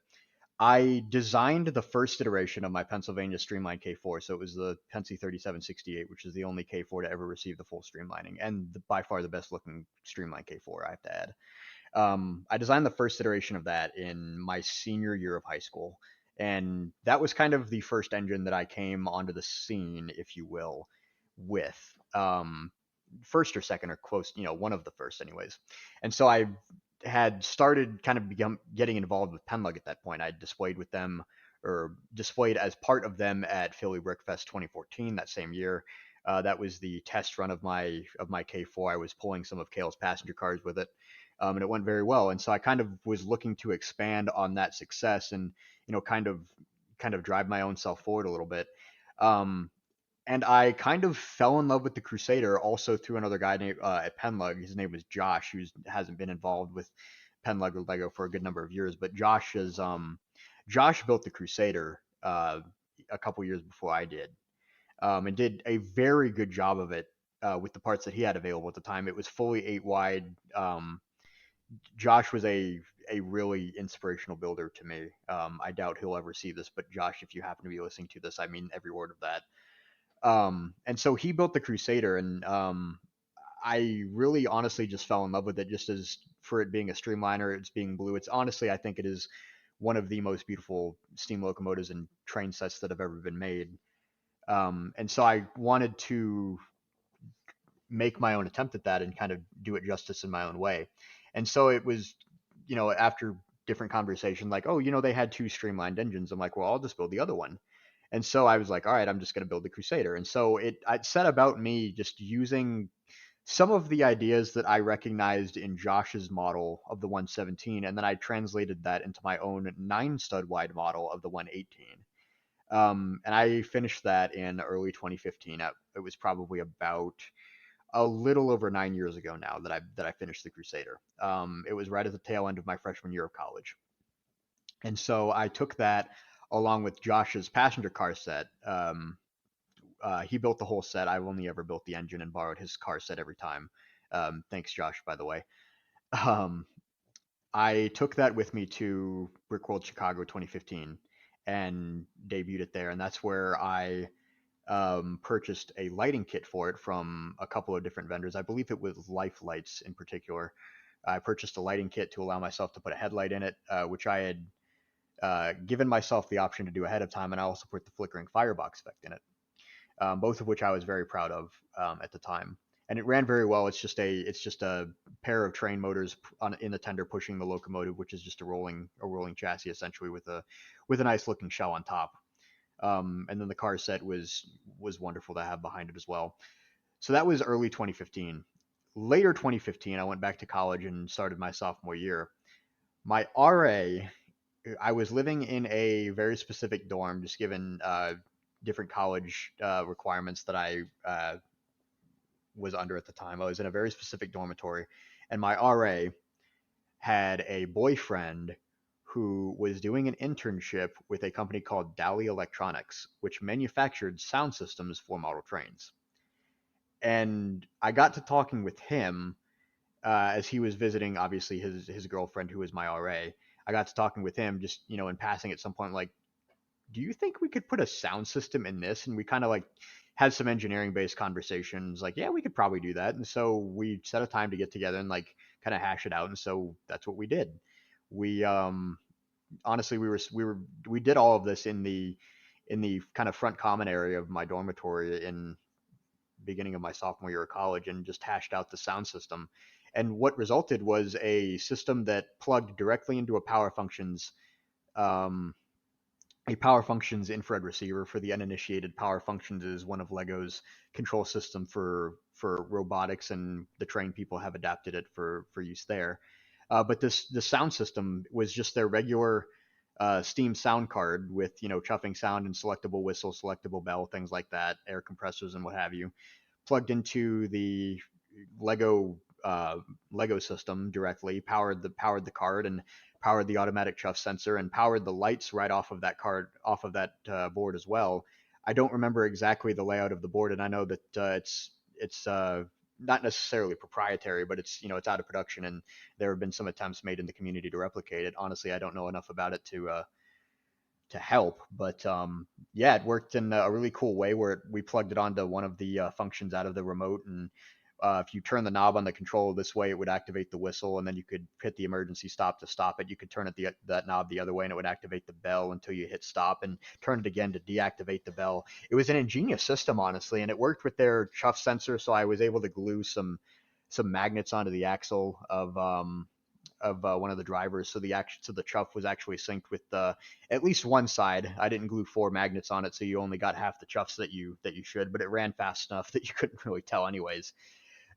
I designed the first iteration of my Pennsylvania Streamline K4. So it was the Pennsy 3768, which is the only K4 to ever receive the full streamlining, and by far the best looking Streamline K4, I have to add. I designed the first iteration of that in my senior year of high school. And that was kind of the first engine that I came onto the scene, if you will, with. First or second or close, one of the first, anyways. And so I had started kind of getting involved with Penlug at that point. I displayed with them, or displayed as part of them at Philly Brickfest 2014 that same year. That was the test run of my K4. I was pulling some of Kale's passenger cars with it, and it went very well. And so I kind of was looking to expand on that success and kind of drive my own self forward a little bit. Um, and I kind of fell in love with the Crusader also through another guy named at Penlug. His name was Josh, who hasn't been involved with Penlug or Lego for a good number of years. But Josh built the Crusader a couple years before I did, and did a very good job of it with the parts that he had available at the time. It was fully 8 wide. Josh was a really inspirational builder to me. I doubt he'll ever see this, but Josh, if you happen to be listening to this, I mean every word of that. And so he built the Crusader, and I really honestly just fell in love with it, just as for it being a streamliner, it's being blue. It's honestly, I think it is one of the most beautiful steam locomotives and train sets that have ever been made. And so I wanted to make my own attempt at that and kind of do it justice in my own way. And so it was, after different conversation, like, oh, they had two streamlined engines. I'm like, well, I'll just build the other one. And so I was like, all right, I'm just going to build the Crusader. And so it set about me just using some of the ideas that I recognized in Josh's model of the 117, and then I translated that into my own 9 stud wide model of the 118. And I finished that in early 2015. It was probably about a little over 9 years ago now that I finished the Crusader. It was right at the tail end of my freshman year of college, and so I took that along with Josh's passenger car set. He built the whole set. I've only ever built the engine and borrowed his car set every time. Thanks, Josh, by the way. Um, I took that with me to Brickworld Chicago 2015 and debuted it there, and that's where I purchased a lighting kit for it from a couple of different vendors. I believe it was Life Lights in particular. I purchased a lighting kit to allow myself to put a headlight in it, which I had given myself the option to do ahead of time, and I also put the flickering firebox effect in it, both of which I was very proud of at the time. And it ran very well. It's just a pair of train motors in the tender pushing the locomotive, which is just a rolling chassis essentially with a nice looking shell on top. And then the car set was wonderful to have behind it as well. So that was early 2015. Later 2015, I went back to college and started my sophomore year. My RA, I was living in a very specific dorm, just given different college requirements that I was under at the time. I was in a very specific dormitory, and my RA had a boyfriend who was doing an internship with a company called Dally Electronics, which manufactured sound systems for model trains. And I got to talking with him as he was visiting, obviously, his girlfriend, who was my RA. I got to talking with him just, in passing at some point, like, do you think we could put a sound system in this? And we kind of like had some engineering based conversations, like, yeah, we could probably do that. And so we set a time to get together and like kind of hash it out. And so that's what we did. We honestly, we did all of this in the kind of front common area of my dormitory in beginning of my sophomore year of college, and just hashed out the sound system. And what resulted was a system that plugged directly into a Power Functions infrared receiver. For the uninitiated, Power Functions is one of Lego's control system for robotics, and the train people have adapted it for use there. But the sound system was just their regular Steam sound card with, chuffing sound and selectable whistle, selectable bell, things like that, air compressors and what have you, plugged into the Lego Lego system directly, powered the card, and powered the automatic chuff sensor, and powered the lights right off of that card, off of that board as well. I don't remember exactly the layout of the board, and I know that it's not necessarily proprietary, but it's it's out of production, and there have been some attempts made in the community to replicate it. Honestly, I don't know enough about it to help, but yeah, it worked in a really cool way where we plugged it onto one of the functions out of the remote, and if you turn the knob on the controller this way, it would activate the whistle, and then you could hit the emergency stop to stop it. You could turn it that knob the other way, and it would activate the bell until you hit stop, and turn it again to deactivate the bell. It was an ingenious system, honestly, and it worked with their chuff sensor, so I was able to glue some magnets onto the axle of one of the drivers, so the chuff was actually synced with at least one side. I didn't glue 4 magnets on it, so you only got half the chuffs that you should, but it ran fast enough that you couldn't really tell anyways.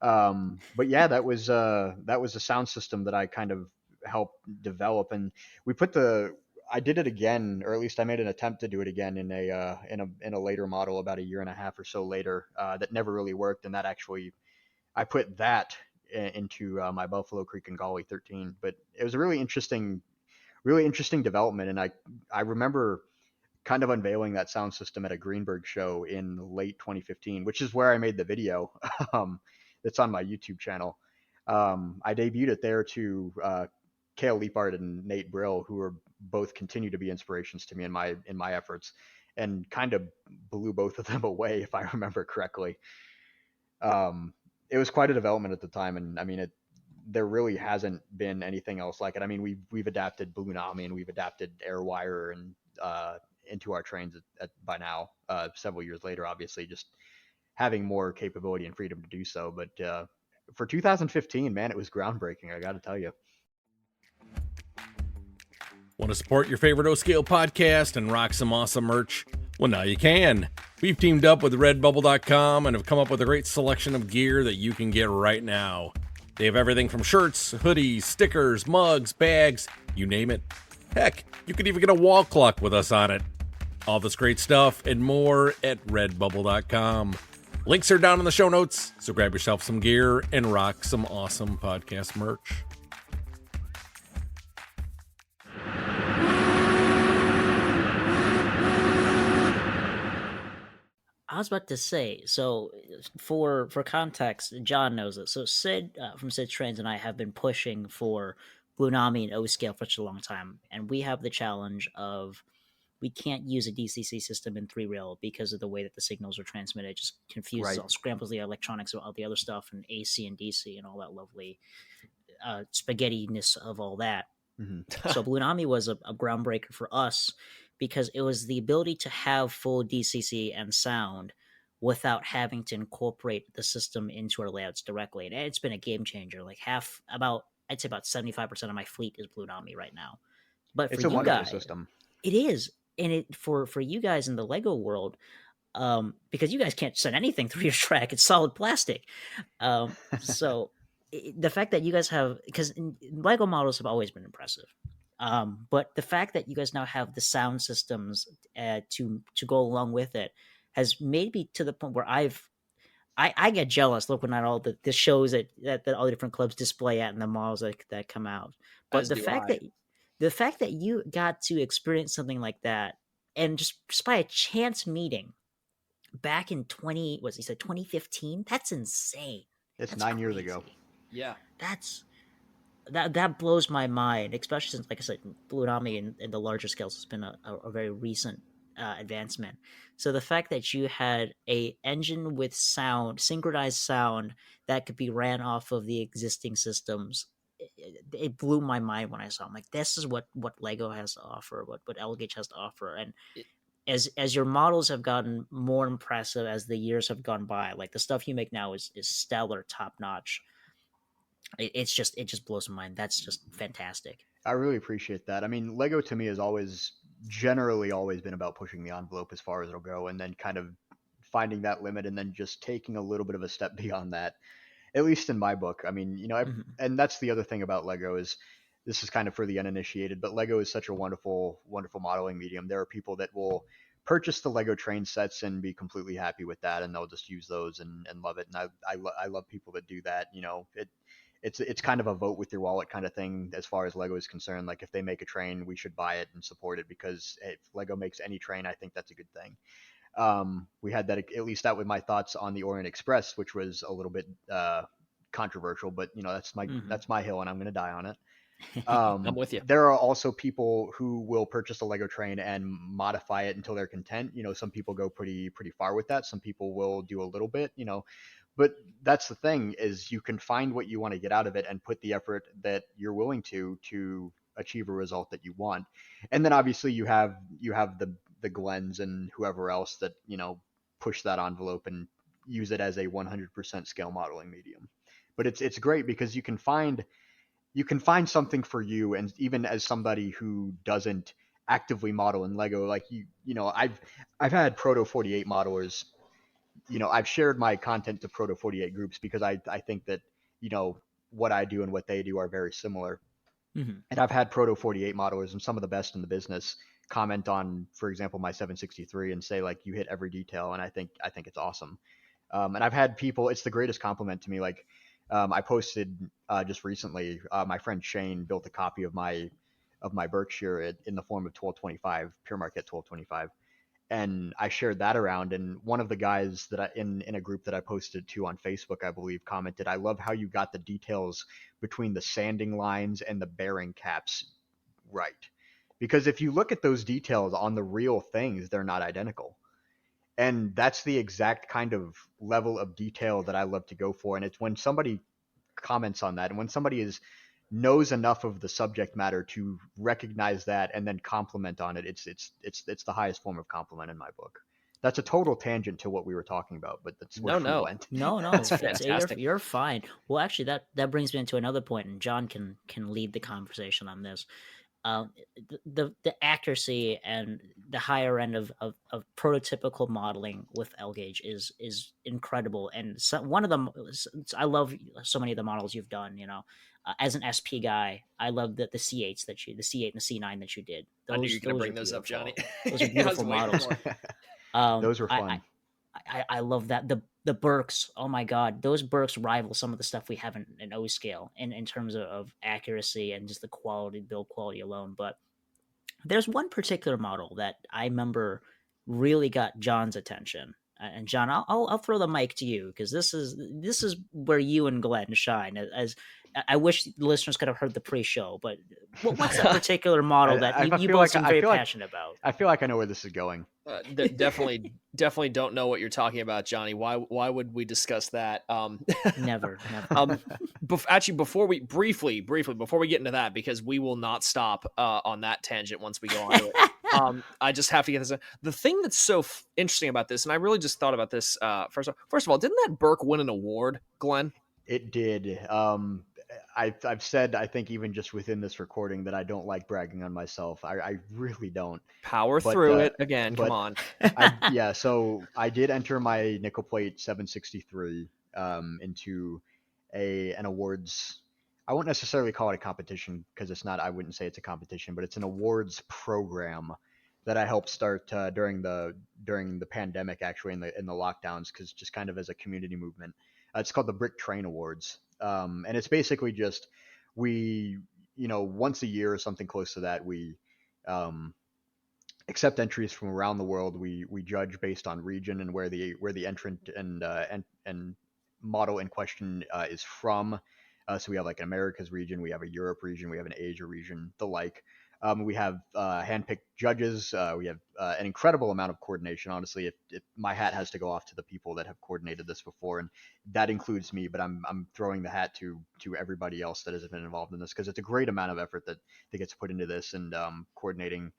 But yeah, that was a sound system that I kind of helped develop, and I did it again, or at least I made an attempt to do it again in a later model about a year and a half or so later. That never really worked, and that actually I put that into my Buffalo Creek and Golly 13. But it was a really interesting development, and I remember kind of unveiling that sound system at a Greenberg show in late 2015, which is where I made the video. That's on my YouTube channel. I debuted it there to Cale Leapart and Nate Brill, who are both continue to be inspirations to me in my efforts, and kind of blew both of them away, if I remember correctly. It was quite a development at the time, and I mean, there really hasn't been anything else like it. I mean, we've adapted Bluenami, and we've adapted Airwire and into our Trainz by now, several years later, obviously, just having more capability and freedom to do so. But for 2015, man, it was groundbreaking, I got to tell you. Want to support your favorite O-Scale podcast and rock some awesome merch? Well, now you can. We've teamed up with Redbubble.com and have come up with a great selection of gear that you can get right now. They have everything from shirts, hoodies, stickers, mugs, bags, you name it. Heck, you could even get a wall clock with us on it. All this great stuff and more at Redbubble.com. Links are down in the show notes, so grab yourself some gear and rock some awesome podcast merch. I was about to say, so for context, John knows it. So Sid from Sid Trainz and I have been pushing for Bluenami and O-Scale for such a long time, and we have the challenge of we can't use a DCC system in 3-rail because of the way that the signals are transmitted. It just confuses, all scrambles the electronics of all the other stuff, and AC and DC and all that lovely spaghetti-ness of all that. Mm-hmm. So Bluenami was a groundbreaker for us because it was the ability to have full DCC and sound without having to incorporate the system into our layouts directly. And it's been a game changer. Like I'd say about 75% of my fleet is Bluenami right now. But it's for a wonderful guys, system. It is. And it for you guys in the Lego world, because you guys can't send anything through your track, it's solid plastic. So the fact that you guys have, because Lego models have always been impressive, but the fact that you guys now have the sound systems to go along with it has made me to the point where I get jealous looking at all the shows that all the different clubs display at and the models that come out. But the fact that you got to experience something like that, and just by a chance meeting back in 2015, that's insane. It's 9 years ago. Yeah, that blows my mind, especially since, like I said, Bluenami in the larger scales has been a very recent advancement. So the fact that you had a engine with sound, synchronized sound, that could be ran off of the existing systems, it blew my mind when I saw it. I'm like, this is what Lego has to offer, what L-Gauge has to offer. And as your models have gotten more impressive as the years have gone by, like the stuff you make now is stellar, top notch. It just blows my mind. That's just fantastic. I really appreciate that. I mean, Lego to me has generally always been about pushing the envelope as far as it'll go, and then kind of finding that limit, and then just taking a little bit of a step beyond that. at least in my book. I mean, Mhm. and that's the other thing about Lego is this is kind of for the uninitiated, but Lego is such a wonderful, wonderful modeling medium. There are people that will purchase the Lego train sets and be completely happy with that, and they'll just use those and love it. And I love people that do that. It's kind of a vote with your wallet kind of thing as far as Lego is concerned. Like if they make a train, we should buy it and support it because if Lego makes any train, I think that's a good thing. We had that, at least that with my thoughts on the Orient Express, which was a little bit controversial, but that's my hill and I'm going to die on it. I'm with you. There are also people who will purchase a Lego train and modify it until they're content. Some people go pretty far with that. Some people will do a little bit, but that's the thing is you can find what you want to get out of it and put the effort that you're willing to achieve a result that you want. And then obviously you have the Glens and whoever else that, push that envelope and use it as a 100% scale modeling medium. But it's great because you can find something for you. And even as somebody who doesn't actively model in Lego, like I've had Proto 48 modelers, I've shared my content to Proto 48 groups because I think that, what I do and what they do are very similar. Mhm. And I've had Proto 48 modelers and some of the best in the business comment on, for example, my 763 and say like, you hit every detail. And I think it's awesome. And I've had people, it's the greatest compliment to me. Like, I posted just recently, my friend Shane built a copy of my Berkshire in the form of 1225, Pure Market 1225. And I shared that around. And one of the guys that in a group that I posted to on Facebook, I believe, commented, "I love how you got the details between the sanding lines and the bearing caps right." Because if you look at those details on the real things, they're not identical. And that's the exact kind of level of detail that I love to go for. And it's when somebody comments on that and when somebody knows enough of the subject matter to recognize that and then compliment on it, it's the highest form of compliment in my book. That's a total tangent to what we were talking about, but that's where we went. No, That's fantastic. you're fine. Well, actually, that brings me into another point, and John can lead the conversation on this. The accuracy and the higher end of prototypical modeling with L-Gauge is incredible. And one of them, I love so many of the models you've done. As an SP guy, I love the C8s the C8 and the C9 that you did. I knew you were going to bring those up, Johnny. Those are beautiful models. Those were fun. I love that. The Burks, oh my god, those Burks rival some of the stuff we have in O scale in terms of accuracy and just the quality, build quality alone. But there's one particular model that I remember really got John's attention. And John, I'll throw the mic to you because this is where you and Glenn shine. As I wish the listeners could have heard the pre-show, but what's that particular model that you both seem very passionate about? I feel like I know where this is going. Definitely don't know what you're talking about, Johnny. Why would we discuss that? Never. Actually, before we briefly before we get into that, because we will not stop on that tangent once we go on to it. I just have to get this. The thing that's so interesting about this, and I really just thought about this first of all, didn't that Burke win an award, Glenn? It did. I've said, I think even just within this recording, that I don't like bragging on myself. I really don't. Power through it again. Come on. So I did enter my nickel plate 763 into an awards. I won't necessarily call it a competition because it's not. I wouldn't say it's a competition, but it's an awards program that I helped start during the pandemic, actually in the lockdowns, because just kind of as a community movement. It's called the Brick Train Awards. And it's basically just we, once a year or something close to that, we accept entries from around the world. We judge based on region and where the entrant and model in question is from. So we have like an Americas region, we have a Europe region, we have an Asia region, the like. We have handpicked judges. We have an incredible amount of coordination. Honestly, if my hat has to go off to the people that have coordinated this before, and that includes me. But I'm throwing the hat to everybody else that has been involved in this, because it's a great amount of effort that gets put into this, and coordinating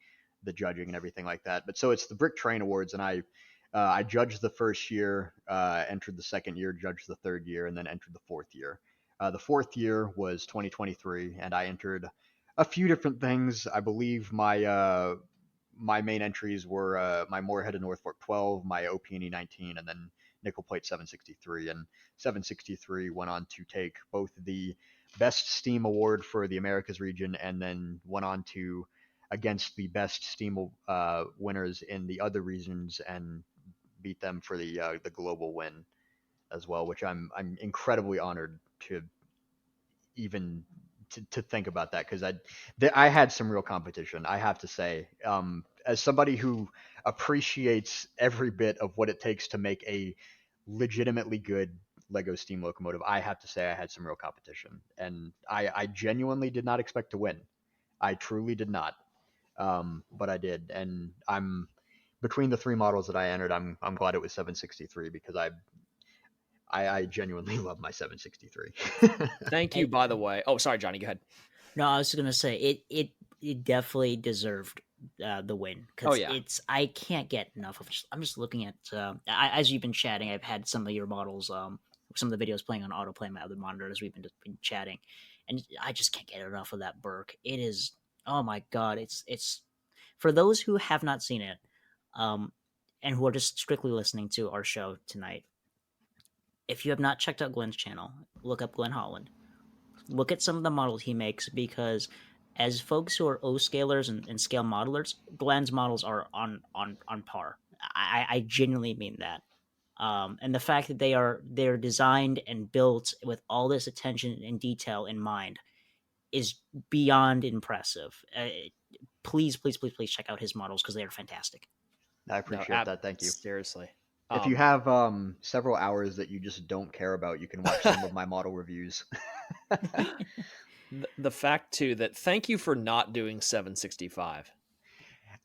the judging and everything like that. But so it's the Brick Train Awards, and I judged the first year, entered the second year, judged the third year, and then entered the fourth year. The fourth year was 2023, and I entered a few different things. I believe my main entries were my Moorhead and North Fork 12, my OP&E 19, and then nickel plate 763, and 763 went on to take both the best Steam award for the Americas region, and then went on to against the best Steam winners in the other regions and beat them for the global win as well, which I'm incredibly honored to even to think about that, because I had some real competition, I have to say. As somebody who appreciates every bit of what it takes to make a legitimately good Lego steam locomotive, I have to say I had some real competition, and I genuinely did not expect to win. I truly did not, but I did, and I'm between the three models that I entered, I'm glad it was 763, because I genuinely love my 763. Thank you, Hey, by the way. Oh, sorry, Johnny. Go ahead. no, I was gonna say it definitely deserved the win, Oh because yeah. I can't get enough of. I'm just looking at as you've been chatting, I've had some of your models, some of the videos playing on autoplay on my other monitor as we've been chatting, and I just can't get enough of that Burke. It is, oh my god, it's for those who have not seen it, um, and who are just strictly listening to our show tonight. If you have not checked out Glenn's channel, look up Glenn Holland. Look at some of the models he makes, because as folks who are O scalers and scale modelers, Glenn's models are on par. I genuinely mean that. And the fact that they're designed and built with all this attention and detail in mind is beyond impressive. Please, please, please, please check out his models, because they are fantastic. I appreciate that. Thank you. Seriously. If you have several hours that you just don't care about, you can watch some of my model reviews. The fact too that thank you for not doing 765.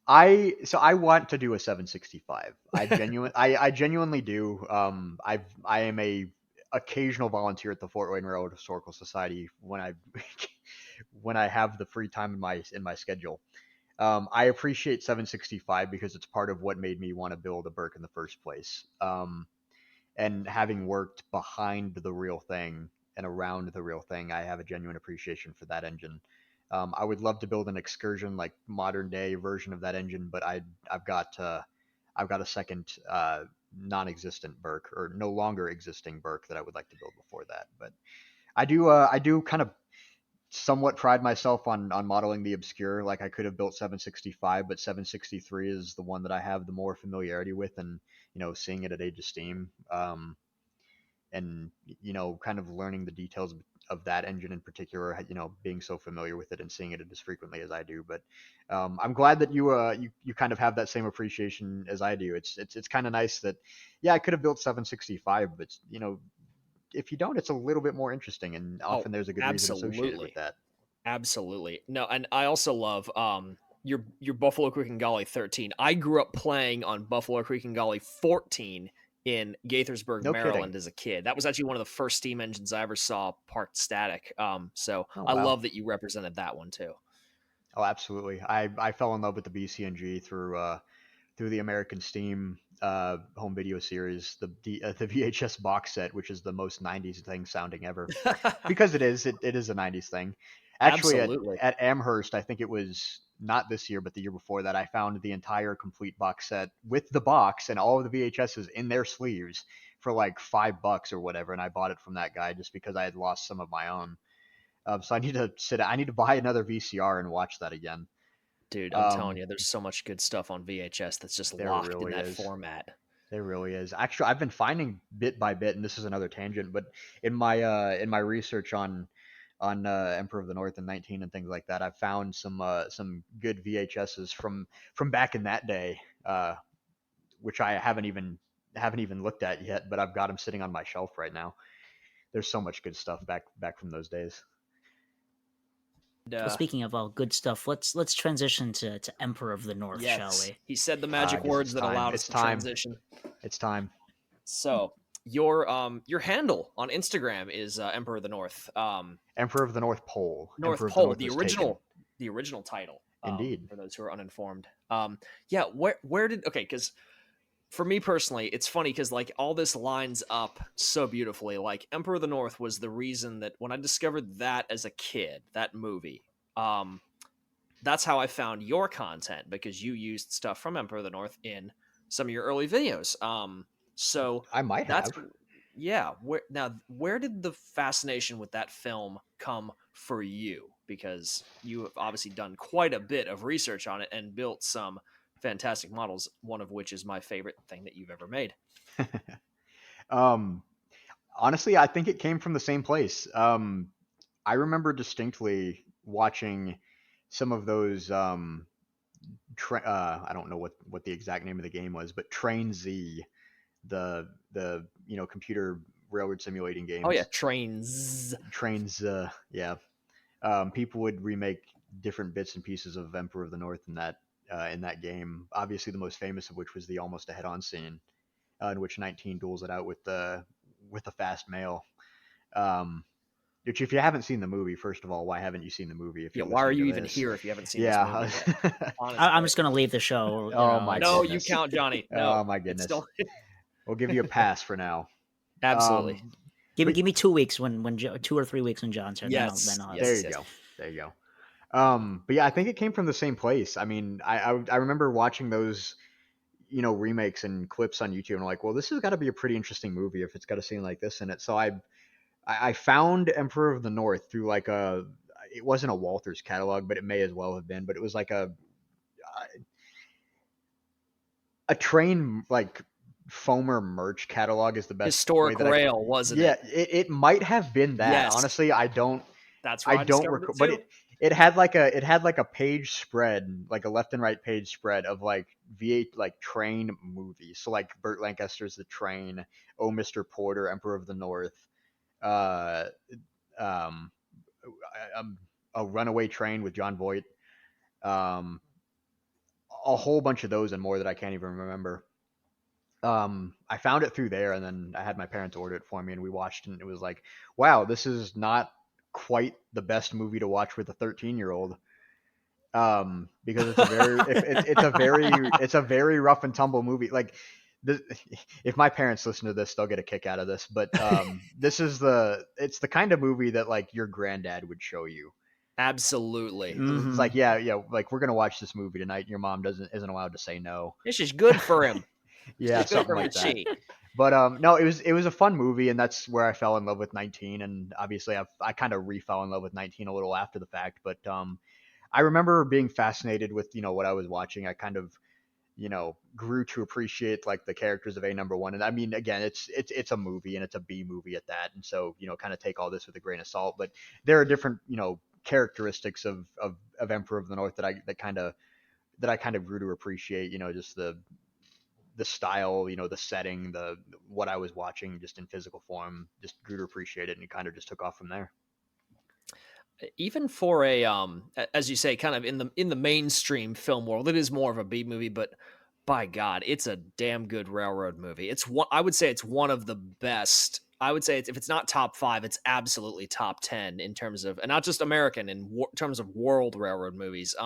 I want to do a 765. I genuinely do. I am a occasional volunteer at the Fort Wayne Railroad Historical Society when I when I have the free time in my schedule. I appreciate 765 because it's part of what made me want to build a Burke in the first place. And having worked behind the real thing and around the real thing, I have a genuine appreciation for that engine. I would love to build an excursion like modern day version of that engine, but I've got a second non-existent Burke, or no longer existing Burke, that I would like to build before that. But I do kind of somewhat pride myself on modeling the obscure. Like, I could have built 765, but 763 is the one that I have the more familiarity with, and seeing it at Age of Steam, and kind of learning the details of that engine in particular, being so familiar with it and seeing it as frequently as I do. But I'm glad that you kind of have that same appreciation as I do. It's kind of nice that, yeah, I could have built 765, but if you don't, it's a little bit more interesting, and often there's a good reason associated with that. Absolutely. No, and I also love your Buffalo Creek and Golly 13. I grew up playing on Buffalo Creek and Golly 14 in Gaithersburg, Maryland as a kid. That was actually one of the first steam engines I ever saw parked static. So I love that you represented that one too. Oh, absolutely. I fell in love with the BCNG through the American Steam home video series, the VHS box set, which is the most 90s thing sounding ever, because it is a 90s thing. Actually, at Amherst, I think it was not this year, but the year before that, I found the entire complete box set with the box and all of the VHSs in their sleeves for like $5 or whatever, and I bought it from that guy just because I had lost some of my own. So I need to buy another VCR and watch that again. Dude, I'm telling you, there's so much good stuff on VHS that's just locked in that format. There really is. Actually, I've been finding bit by bit, and this is another tangent, but in my research on Emperor of the North in 19 and things like that, I've found some good VHSs from back in that day, which I haven't even looked at yet, but I've got them sitting on my shelf right now. There's so much good stuff back from those days. Well, speaking of all good stuff, let's transition to Emperor of the North, shall we? He said the magic words that allowed us to transition. It's time. So your handle on Instagram is Emperor of the North. Emperor of the North Pole. North Pole, the original title. Indeed. For those who are uninformed. Where did because for me personally, it's funny because like all this lines up so beautifully. Like Emperor of the North was the reason that when I discovered that as a kid, that movie, that's how I found your content, because you used stuff from Emperor of the North in some of your early videos. So I might that's have. yeah. Where did the fascination with that film come for you? Because you have obviously done quite a bit of research on it and built some fantastic models, one of which is my favorite thing that you've ever made. um, Honestly, I think it came from the same place. I remember distinctly watching some of those. I don't know what the exact name of the game was, but Trainz, the computer railroad simulating Oh yeah, games. Trainz. Trainz, yeah. People would remake different bits and pieces of Emperor of the North in that game. Obviously, the most famous of which was the almost a head-on scene, in which 19 duels it out with the fast male. Which, if you haven't seen the movie, first of all, why haven't you seen the movie? If Yeah, you're why are listening you to even this, here if you haven't seen this yeah. movie yet? Honestly. I'm just gonna leave the show. Oh my No, you goodness. count, Johnny. No, Oh my it's goodness. still We'll give you a pass for now. absolutely. Give But- me 2 weeks when 2 or 3 weeks when John's here. Yes, Then I'll yes. There you go. But yeah, I think it came from the same place. I mean, I remember watching those, remakes and clips on YouTube, and I'm like, well, this has got to be a pretty interesting movie if it's got a scene like this in it. So I found Emperor of the North through like it wasn't a Walters catalog, but it may as well have been. But it was like a train like Foamer merch catalog is the best Historic way that rail, wasn't yeah, it? it might have been that. Yes. Honestly, I don't That's where I discovered recall, it but too. it had like a page spread, like a left and right page spread of like V8 like train movies. So like Burt Lancaster's The Train, Oh Mr. Porter, Emperor of the North, uh, um, a Runaway Train with John Voight, um, a whole bunch of those and more that I can't even remember. I found it through there, and then I had my parents order it for me, and we watched, and it was like, wow, this is not quite the best movie to watch with a 13-year-old. Because it's a very, it's a very rough and tumble movie. Like, if my parents listen to this, they'll get a kick out of this. But it's the kind of movie that like your granddad would show you. Absolutely. It's like, yeah, like we're gonna watch this movie tonight, and your mom isn't allowed to say no. This is good for him. Yeah, It's good something for him like to that. see. But no, it was a fun movie, and that's where I fell in love with 19. And obviously, I kind of re-fell in love with 19 a little after the fact. But I remember being fascinated with what I was watching. I kind of grew to appreciate like the characters of A number one. And I mean, again, it's a movie, and it's a B movie at that. And so kind of take all this with a grain of salt. But there are different characteristics of Emperor of the North that I kind of grew to appreciate. Just the style, the setting, what I was watching just in physical form, just grew to appreciate it, and it kind of just took off from there. Even for a as you say, kind of in the mainstream film world, it is more of a B movie, but by God, it's a damn good railroad movie. I would say it's one of the best. I would say if it's not top 5, it's absolutely top 10 in terms of, and not just American, in terms of world railroad movies.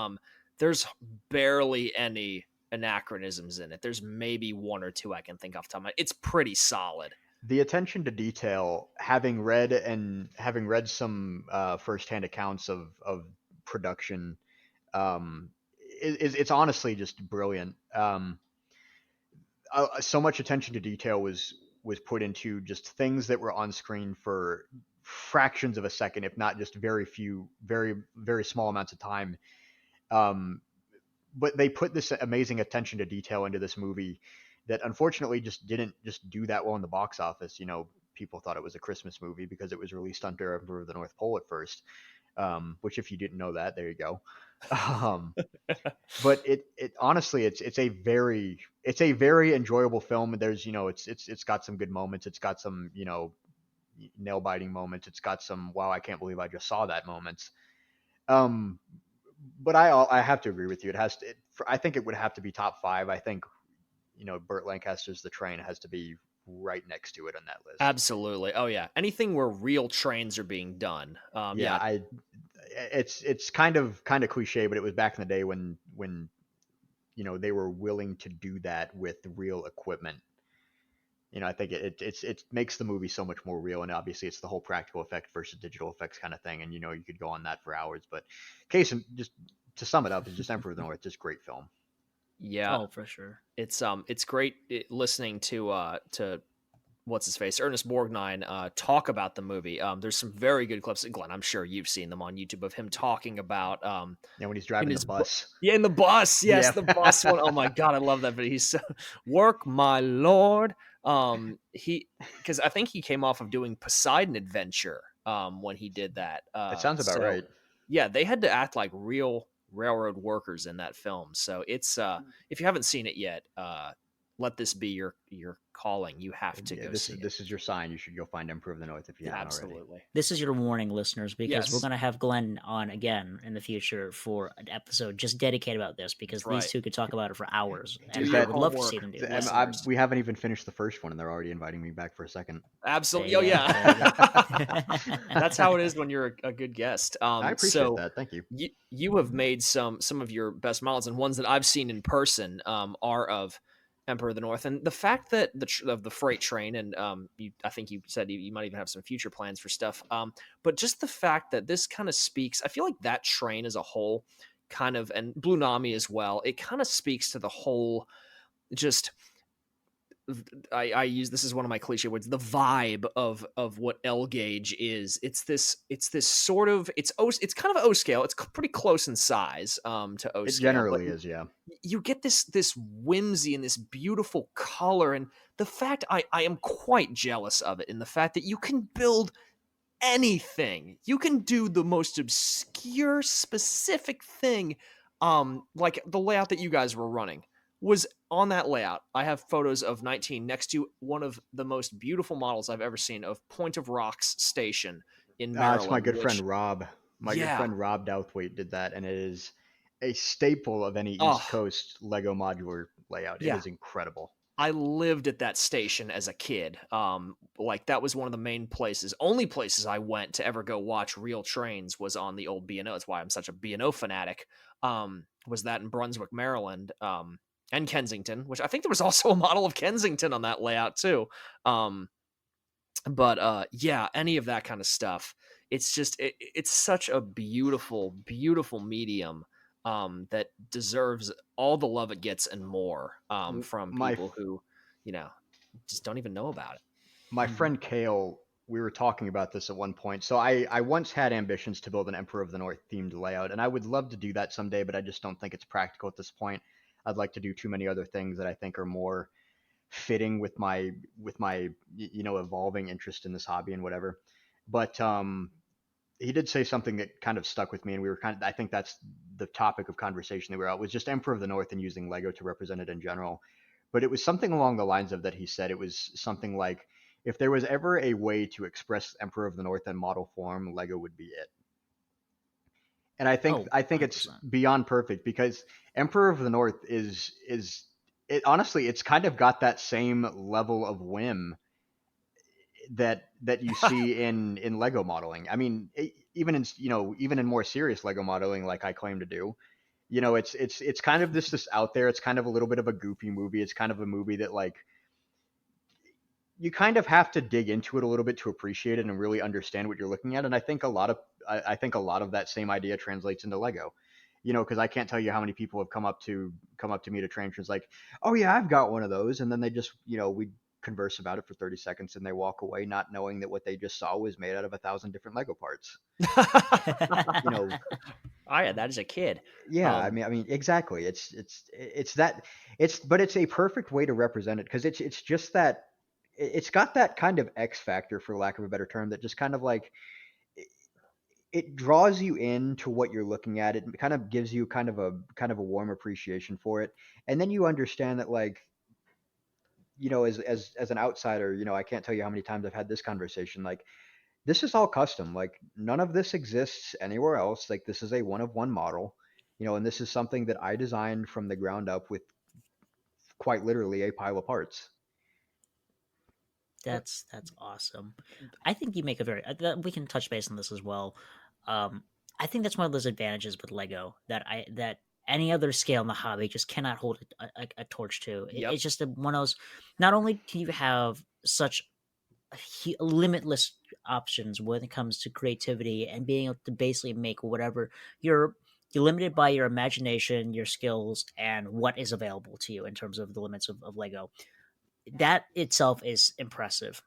There's barely any anachronisms in it. There's maybe 1 or 2 I can think off the top of my head. It's pretty solid. The attention to detail, having read some firsthand accounts of production, it's honestly just brilliant. So much attention to detail was put into just things that were on screen for fractions of a second, if not just very few, very very small amounts of time. But they put this amazing attention to detail into this movie that unfortunately just didn't do that well in the box office. People thought it was a Christmas movie because it was released under Emperor of the North Pole at first. Which, if you didn't know that, there you go. But it honestly, it's a very enjoyable film. There's it's got some good moments. It's got some nail biting moments. It's got some wow, I can't believe I just saw that moments. But I have to agree with you. I think it would have to be top 5. I think Burt Lancaster's The Train has to be right next to it on that list. Absolutely. Oh yeah. Anything where real trains are being done. Yeah. It's kind of cliche, but it was back in the day when they were willing to do that with real equipment. I think it makes the movie so much more real, and obviously it's the whole practical effect versus digital effects kind of thing, and you could go on that for hours. But just to sum it up, it's just Emperor of the North, just great film. Yeah, Oh, for sure. it's great listening to what's his face, Ernest Borgnine, talk about the movie. There's some very good clips. Glenn, I'm sure you've seen them on YouTube of him talking about when he's in driving his the bus. yeah, in the bus. Yes, Yeah. the bus one. Oh my god, I love that video. He's so, work, my lord. Because I think he came off of doing Poseidon Adventure when he did that. It sounds about right. Yeah, they had to act like real railroad workers in that film. So it's if you haven't seen it yet, let this be your calling. You have to go see it. This is your sign. You should go find Emperor of the North if you haven't already. Absolutely. This is your warning, listeners, because we're Yes. going to have Glenn on again in the future for an episode just dedicated about this, because That's right. these two could talk about it for hours. Do And your I would love to homework. see them do it. Listeners. We haven't even finished the first one, and they're already inviting me back for a second. Absolutely. There Oh you go. yeah. That's how it is when you're a good guest. I appreciate that. Thank you. You have made some of your best models, and ones that I've seen in person are of Emperor of the North, and the fact that of the freight train, and I think you said you might even have some future plans for stuff. But just the fact that this kind of speaks, I feel like that train as a whole, kind of, and Blue Nami as well, it kind of speaks to the whole, just. I use, this is one of my cliche words, the vibe of what L-Gauge is. It's this sort of, it's kind of O scale. It's pretty close in size to O scale. It generally is, yeah. You get this whimsy and this beautiful color, and the fact I am quite jealous of it, in the fact that you can build anything. You can do the most obscure, specific thing, like the layout that you guys were running was on that layout. I have photos of 19 next to one of the most beautiful models I've ever seen of Point of Rocks Station in Maryland. It's my good friend Rob. Good friend Rob Douthwaite did that, and it is a staple of any East Coast Lego modular layout. It is incredible. I lived at that station as a kid. Like that was one of the main places, only places I went to ever go watch real trains was on the old B&O. That's why I'm such a B&O fanatic. Was that in Brunswick, Maryland. And Kensington, which I think there was also a model of Kensington on that layout too. But any of that kind of stuff. It's just, it's such a beautiful, beautiful medium that deserves all the love it gets and more from people who, just don't even know about it. My friend Kale, we were talking about this at one point. So I once had ambitions to build an Emperor of the North themed layout, and I would love to do that someday, but I just don't think it's practical at this point. I'd like to do too many other things that I think are more fitting with my evolving interest in this hobby and whatever. But he did say something that kind of stuck with me, and we were I think that's the topic of conversation that we were at, was just Emperor of the North and using Lego to represent it in general. But it was something along the lines of that he said. It was something like, if there was ever a way to express Emperor of the North in model form, Lego would be it. And I think it's beyond perfect, because Emperor of the North is it honestly, it's kind of got that same level of whim that you see in Lego modeling. I mean, even in more serious Lego modeling, like I claim to do, it's kind of this out there. It's kind of a little bit of a goofy movie. It's kind of a movie that, like, you kind of have to dig into it a little bit to appreciate it and really understand what you're looking at. And I think a lot of that same idea translates into Lego, because I can't tell you how many people have come up to me to train trains like, oh yeah, I've got one of those. And then they just, we converse about it for 30 seconds and they walk away not knowing that what they just saw was made out of 1,000 different Lego parts. I had that as a kid. Yeah. I mean, exactly. But it's a perfect way to represent it, because it's just that, it's got that kind of X factor, for lack of a better term, that just kind of like, it draws you into what you're looking at. It kind of gives you kind of a warm appreciation for it. And then you understand that, like, as an outsider, I can't tell you how many times I've had this conversation. Like, this is all custom. Like, none of this exists anywhere else. Like, this is a one-of-one model, and this is something that I designed from the ground up with quite literally a pile of parts. That's awesome. I think you make a very, we can touch base on this as well. I think that's one of those advantages with Lego that any other scale in the hobby just cannot hold a torch to. It's just one of those, not only can you have such limitless options when it comes to creativity and being able to basically make whatever your you're limited by your imagination, your skills, and what is available to you in terms of the limits of Lego. That itself is impressive.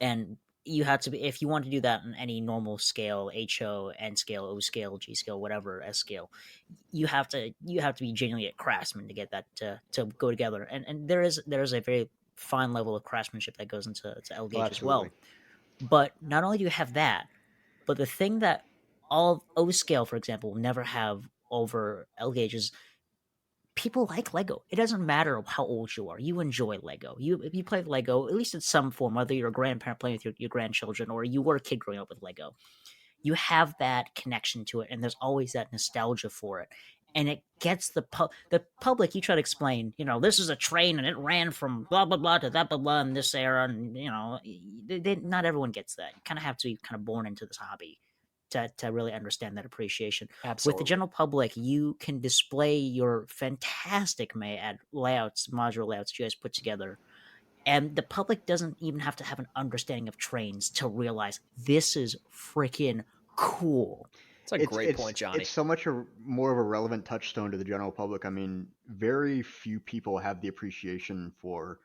And you have to be, if you want to do that on any normal scale, HO, N scale, O scale, G scale, whatever, S scale, you have to be genuinely a craftsman to get that to go together. And there is a very fine level of craftsmanship that goes into L-Gauge as well. But not only do you have that, but the thing that all O scale, for example, will never have over L-Gauge is people like Lego. It doesn't matter how old you are. You enjoy Lego. If you play Lego, at least in some form, whether you're a grandparent playing with your grandchildren or you were a kid growing up with Lego, you have that connection to it, and there's always that nostalgia for it. And it gets the public. You try to explain, this is a train and it ran from blah blah blah to that blah blah in this era, and not everyone gets that. You kind of have to be kind of born into this hobby to really understand that appreciation. Absolutely. With the general public, you can display your fantastic layouts, modular layouts you guys put together, and the public doesn't even have to have an understanding of Trainz to realize this is freaking cool. That's a great point, Johnny. It's so much more of a relevant touchstone to the general public. I mean, very few people have the appreciation for,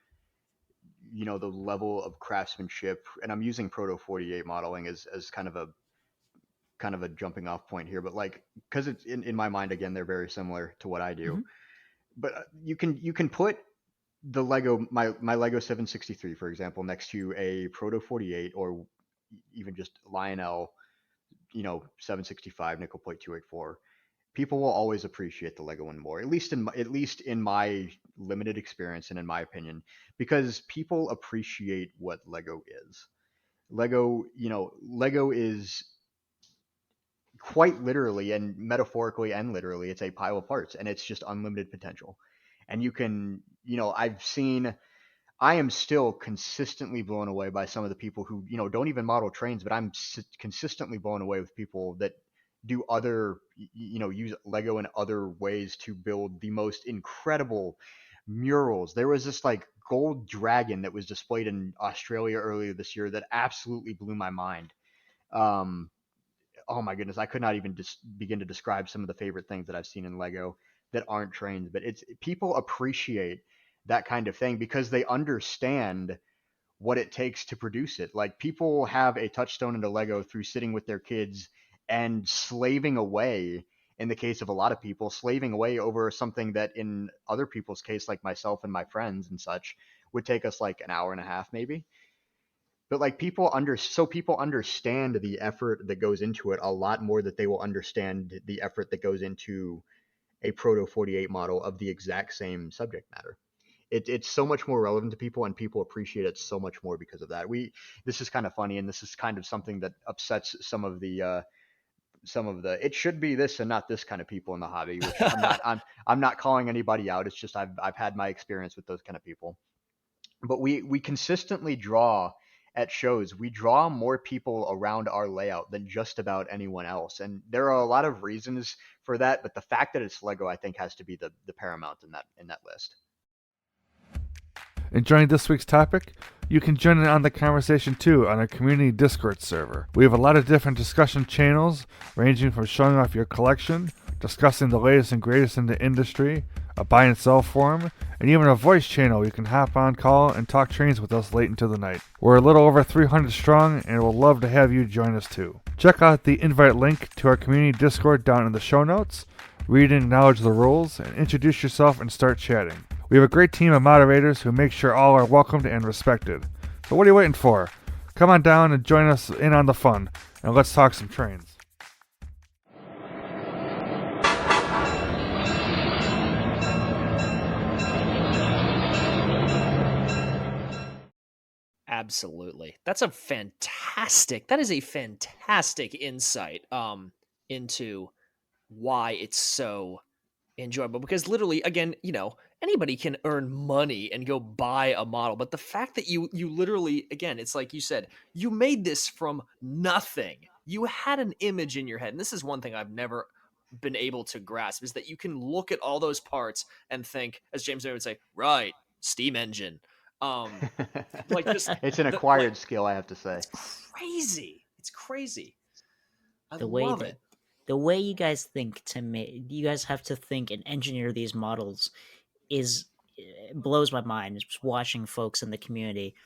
the level of craftsmanship, and I'm using Proto 48 modeling as kind of a jumping off point here, but because it's in my mind, again, they're very similar to what I do. Mm-hmm. But you can put the Lego, my Lego 763, for example, next to a Proto 48 or even just Lionel, 765 nickel plate 284. People will always appreciate the Lego one more, at least in my limited experience and in my opinion, because people appreciate what Lego is. Lego is quite literally and metaphorically and literally, it's a pile of parts, and it's just unlimited potential. And you can, I am still consistently blown away by some of the people who, don't even model trains, but I'm consistently blown away with people that do other, use Lego in other ways to build the most incredible murals. There was this gold dragon that was displayed in Australia earlier this year that absolutely blew my mind. Oh my goodness, I could not even begin to describe some of the favorite things that I've seen in Lego that aren't Trainz, but people appreciate that kind of thing because they understand what it takes to produce it. People have a touchstone into Lego through sitting with their kids and slaving away, in the case of a lot of people, slaving away over something that in other people's case, like myself and my friends and such, would take us an hour and a half maybe. But people understand the effort that goes into it a lot more than they will understand the effort that goes into a Proto 48 model of the exact same subject matter. It's so much more relevant to people, and people appreciate it so much more because of that. This is kind of funny, and this is kind of something that upsets some of the it should be this and not this kind of people in the hobby, which I'm not calling anybody out. It's just I've had my experience with those kind of people. But we consistently draw at shows, we draw more people around our layout than just about anyone else. And there are a lot of reasons for that, but the fact that it's Lego, I think, has to be the paramount in that list. Enjoying this week's topic? You can join in on the conversation too on our community Discord server. We have a lot of different discussion channels, ranging from showing off your collection, discussing the latest and greatest in the industry, a buy and sell forum, and even a voice channel you can hop on call and talk Trainz with us late into the night. We're a little over 300 strong, and we'll love to have you join us too. Check out the invite link to our community Discord down in the show notes. Read and acknowledge the rules, and introduce yourself and start chatting. We have a great team of moderators who make sure all are welcomed and respected. So what are you waiting for? Come on down and join us in on the fun, and let's talk some Trainz. Absolutely. That is a fantastic insight into why it's so enjoyable, because literally, again, anybody can earn money and go buy a model, but the fact that you literally, again, it's like you said, you made this from nothing. You had an image in your head, and this is one thing I've never been able to grasp, is that you can look at all those parts and think, as James would say, right, steam engine. It's an acquired skill, I have to say. It's crazy. I the love it. the way you guys think to make, you guys have to think and engineer these models is it blows my mind. Just watching folks in the community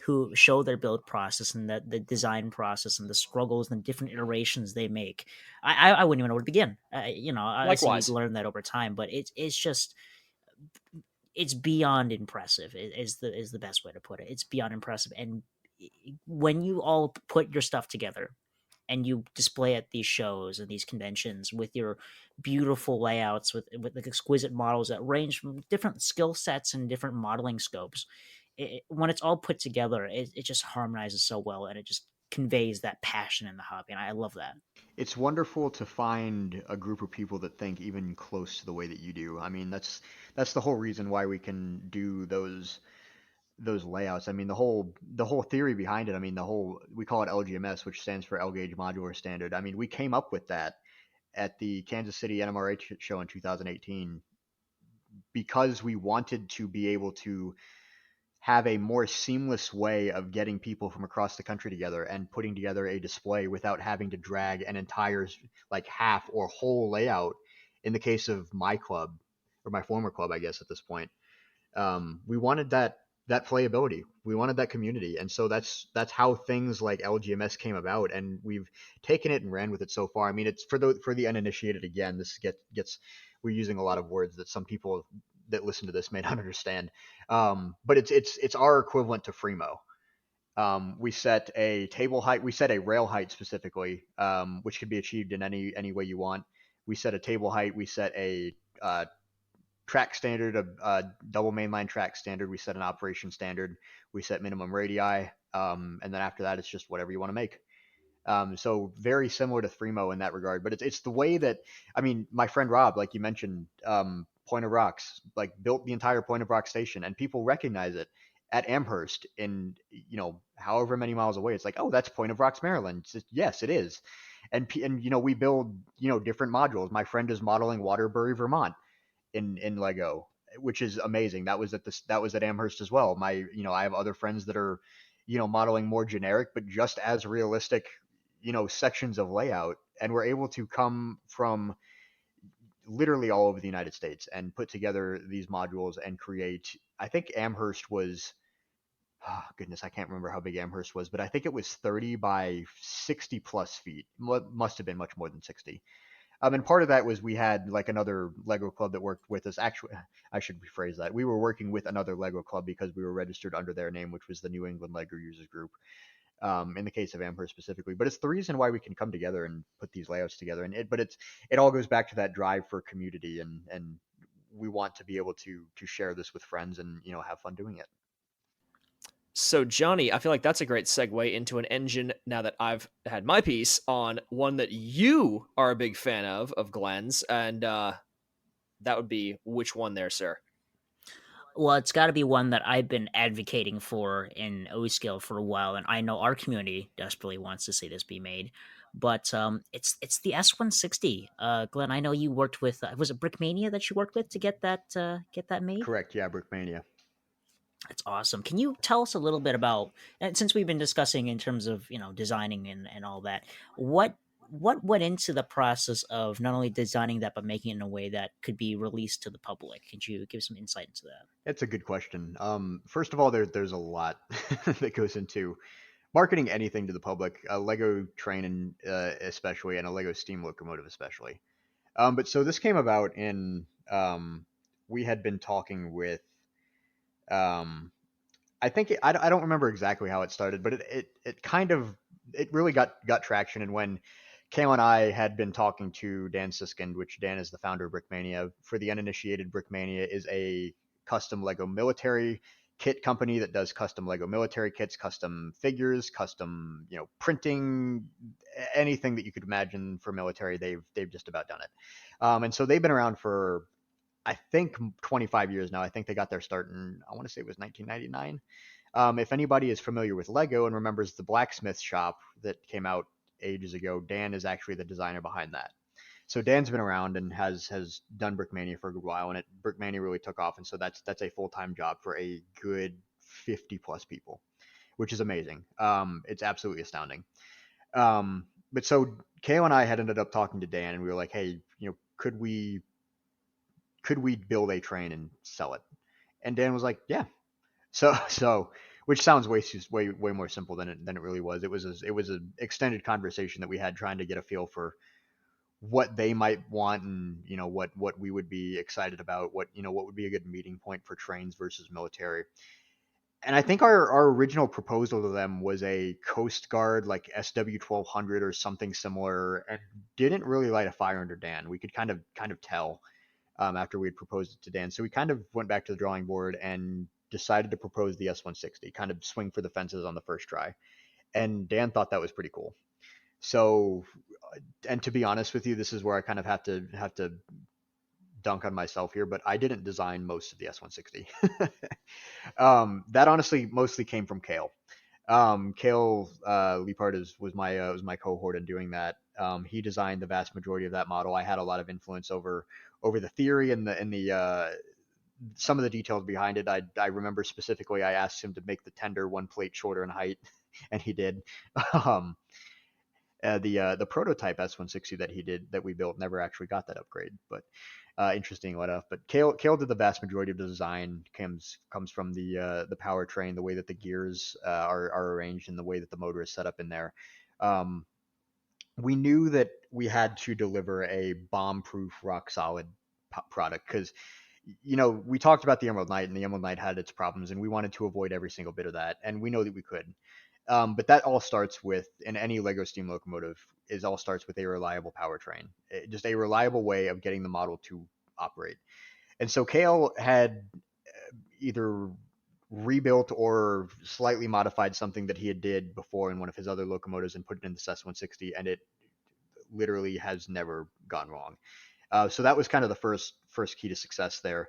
who show their build process and the design process and the struggles and the different iterations they make. I wouldn't even know where to begin. I see Likewise. you learn that over time, but it's just it's beyond impressive. Is the best way to put it. It's beyond impressive, and when you all put your stuff together and you display at these shows and these conventions with your beautiful layouts with the exquisite models that range from different skill sets and different modeling scopes, when it's all put together, it just harmonizes so well, and it just conveys that passion in the hobby, and I love that. It's wonderful to find a group of people that think even close to the way that you do. I mean, that's the whole reason why we can do those layouts. I mean, the whole theory behind it. I mean, we call it LGMS, which stands for L-Gauge Modeler Standard. I mean, we came up with that at the Kansas City NMRA show in 2018 because we wanted to be able to have a more seamless way of getting people from across the country together and putting together a display without having to drag an entire like half or whole layout. In the case of my club, or my former club, I guess at this point, we wanted that playability. We wanted that community, and so that's how things like LGMS came about, and we've taken it and ran with it so far. I mean, it's for the uninitiated. Again, this gets we're using a lot of words that some people that listen to this may not understand, but it's our equivalent to Freemo. We set a table height, we set a rail height specifically, which can be achieved in any way you want. We set a table height, we set a track standard, a double mainline track standard. We set an operation standard. We set minimum radii, and then after that, it's just whatever you want to make. So very similar to Freemo in that regard. But it's the way that, I mean, my friend Rob, like you mentioned, Point of Rocks, like built the entire Point of Rock station, and people recognize it at Amherst in however many miles away. It's like, oh, that's Point of Rocks, Maryland. It's just, yes, it is. And we build different modules. My friend is modeling Waterbury, Vermont in Lego, which is amazing. That was at Amherst as well. I have other friends that are modeling more generic but just as realistic sections of layout, and we're able to come from literally all over the United States and put together these modules and create. I think Amherst was, oh goodness, I can't remember how big Amherst was, but I think it was 30 by 60 plus feet. Must have been much more than 60. And part of that was we had like another Lego club that worked with us. Actually, I should rephrase that. We were working with another Lego club because we were registered under their name, which was the New England Lego Users Group, in the case of Amherst specifically. But it's the reason why we can come together and put these layouts together. But it all goes back to that drive for community, and we want to be able to share this with friends and have fun doing it. So, Johnny, I feel like that's a great segue into an engine now that I've had my piece on one that you are a big fan of Glenn's, and that would be which one there, sir? Well, it's got to be one that I've been advocating for in O-Scale for a while, and I know our community desperately wants to see this be made. But it's the S160. Glenn, I know you worked with, was it Brickmania that you worked with to get that made? Correct, yeah, Brickmania. That's awesome. Can you tell us a little bit about, and since we've been discussing in terms of designing and all that, what went into the process of not only designing that but making it in a way that could be released to the public? Could you give some insight into that? That's a good question. First of all, there's a lot that goes into marketing anything to the public, a Lego train especially, and a Lego steam locomotive especially. But so this came about in we had been talking with I think I don't remember exactly how it started, but it kind of really got traction. And when Cam and I had been talking to Dan Siskind, which Dan is the founder of Brickmania. For the uninitiated, Brickmania is a custom Lego military kit company that does custom Lego military kits, custom figures, custom printing, anything that you could imagine for military. They've just about done it. And so they've been around for, I think, 25 years now. I think they got their start in, I want to say it was 1999. If anybody is familiar with Lego and remembers the blacksmith shop that came out ages ago, Dan is actually the designer behind that. So Dan's been around and has done Brickmania for a good while, and Brickmania really took off. And so that's a full-time job for a good 50 plus people, which is amazing. It's absolutely astounding. but so Kale and I had ended up talking to Dan, and we were like, hey, could we build a train and sell it? And Dan was like, yeah. So which sounds way more simple than it really was. It was an extended conversation that we had trying to get a feel for what they might want, and what we would be excited about, what would be a good meeting point for Trainz versus military. And I think our original proposal to them was a Coast Guard like SW-1200 or something similar, and didn't really light a fire under Dan. We could kind of tell after we had proposed it to Dan. So we kind of went back to the drawing board and decided to propose the S-160, kind of swing for the fences on the first try. And Dan thought that was pretty cool. So, and to be honest with you, this is where I kind of have to dunk on myself here, but I didn't design most of the S-160. That honestly mostly came from Kale. Kale Leapart was my cohort in doing that. He designed the vast majority of that model. I had a lot of influence over the theory and the some of the details behind it. I remember specifically I asked him to make the tender one plate shorter in height, and he did. The prototype S-160 that we built never actually got that upgrade, but interesting enough. But Kale did the vast majority of the design. Comes from the powertrain, the way that the gears are arranged, and the way that the motor is set up in there. We knew that we had to deliver a bomb-proof, rock-solid product because, we talked about the Emerald Knight, and the Emerald Knight had its problems, and we wanted to avoid every single bit of that, and we know that we could. But that all starts with, in any Lego steam locomotive, all starts with a reliable powertrain, just a reliable way of getting the model to operate. And so Kale had either rebuilt or slightly modified something that he had did before in one of his other locomotives and put it in the S-160, and it literally has never gone wrong. So that was kind of the first key to success there.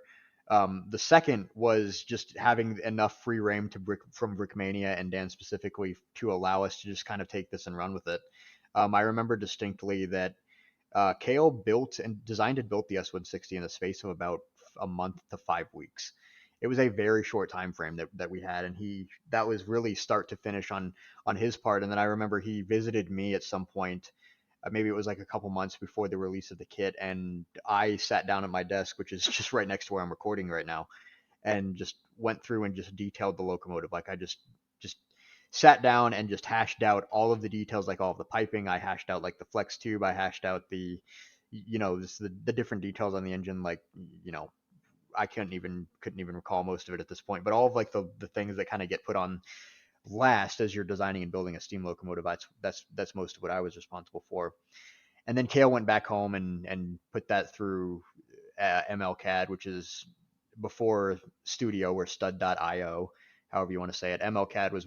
The second was just having enough free reign from Brickmania and Dan specifically to allow us to just kind of take this and run with it. I remember distinctly that Kale built and designed and built the S-160 in the space of about a month to 5 weeks. It was a very short time frame that we had, and that was really start to finish on his part. And then I remember he visited me at some point. Maybe it was like a couple months before the release of the kit, and I sat down at my desk, which is just right next to where I'm recording right now, and just went through and just detailed the locomotive. Like I just sat down and just hashed out all of the details, like all of the piping. I hashed out like the flex tube. I hashed out the different details on the engine. Like, I couldn't even recall most of it at this point, but all of like the things that kind of get put on last as you're designing and building a steam locomotive, that's most of what I was responsible for. And then Kale went back home and put that through MLCAD, which is before Studio or stud.io, however you want to say it. MLCAD was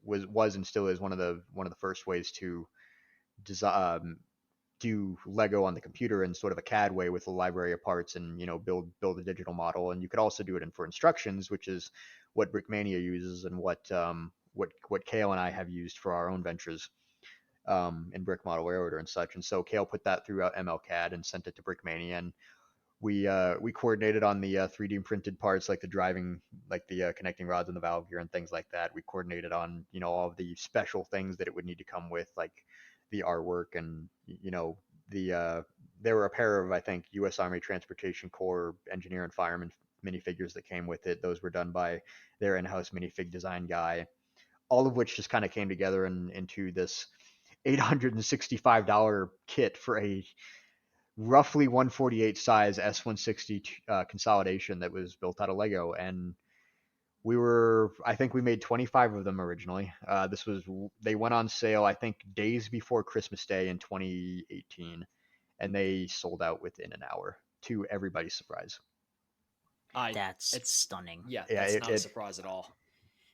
was and still is one of the first ways to design, do Lego on the computer in sort of a CAD way with a library of parts, and build a digital model. And you could also do it for instructions, which is what Brickmania uses, and what Kale and I have used for our own ventures in Brick Model Railroader and such. And so Kale put that through MLCAD and sent it to Brickmania, and we coordinated on the 3D printed parts, like the driving, like the connecting rods and the valve gear and things like that. We coordinated on all of the special things that it would need to come with, like the artwork, and there were a pair of, I think, U.S. Army Transportation Corps engineer and fireman minifigures that came with it. Those were done by their in-house minifig design guy, all of which just kind of came together into this $865 kit for a roughly 148 size S-160 consolidation that was built out of Lego. And I think we made 25 of them originally. They went on sale, I think, days before Christmas Day in 2018, and they sold out within an hour, to everybody's surprise. It's stunning. Yeah, that's not a surprise at all.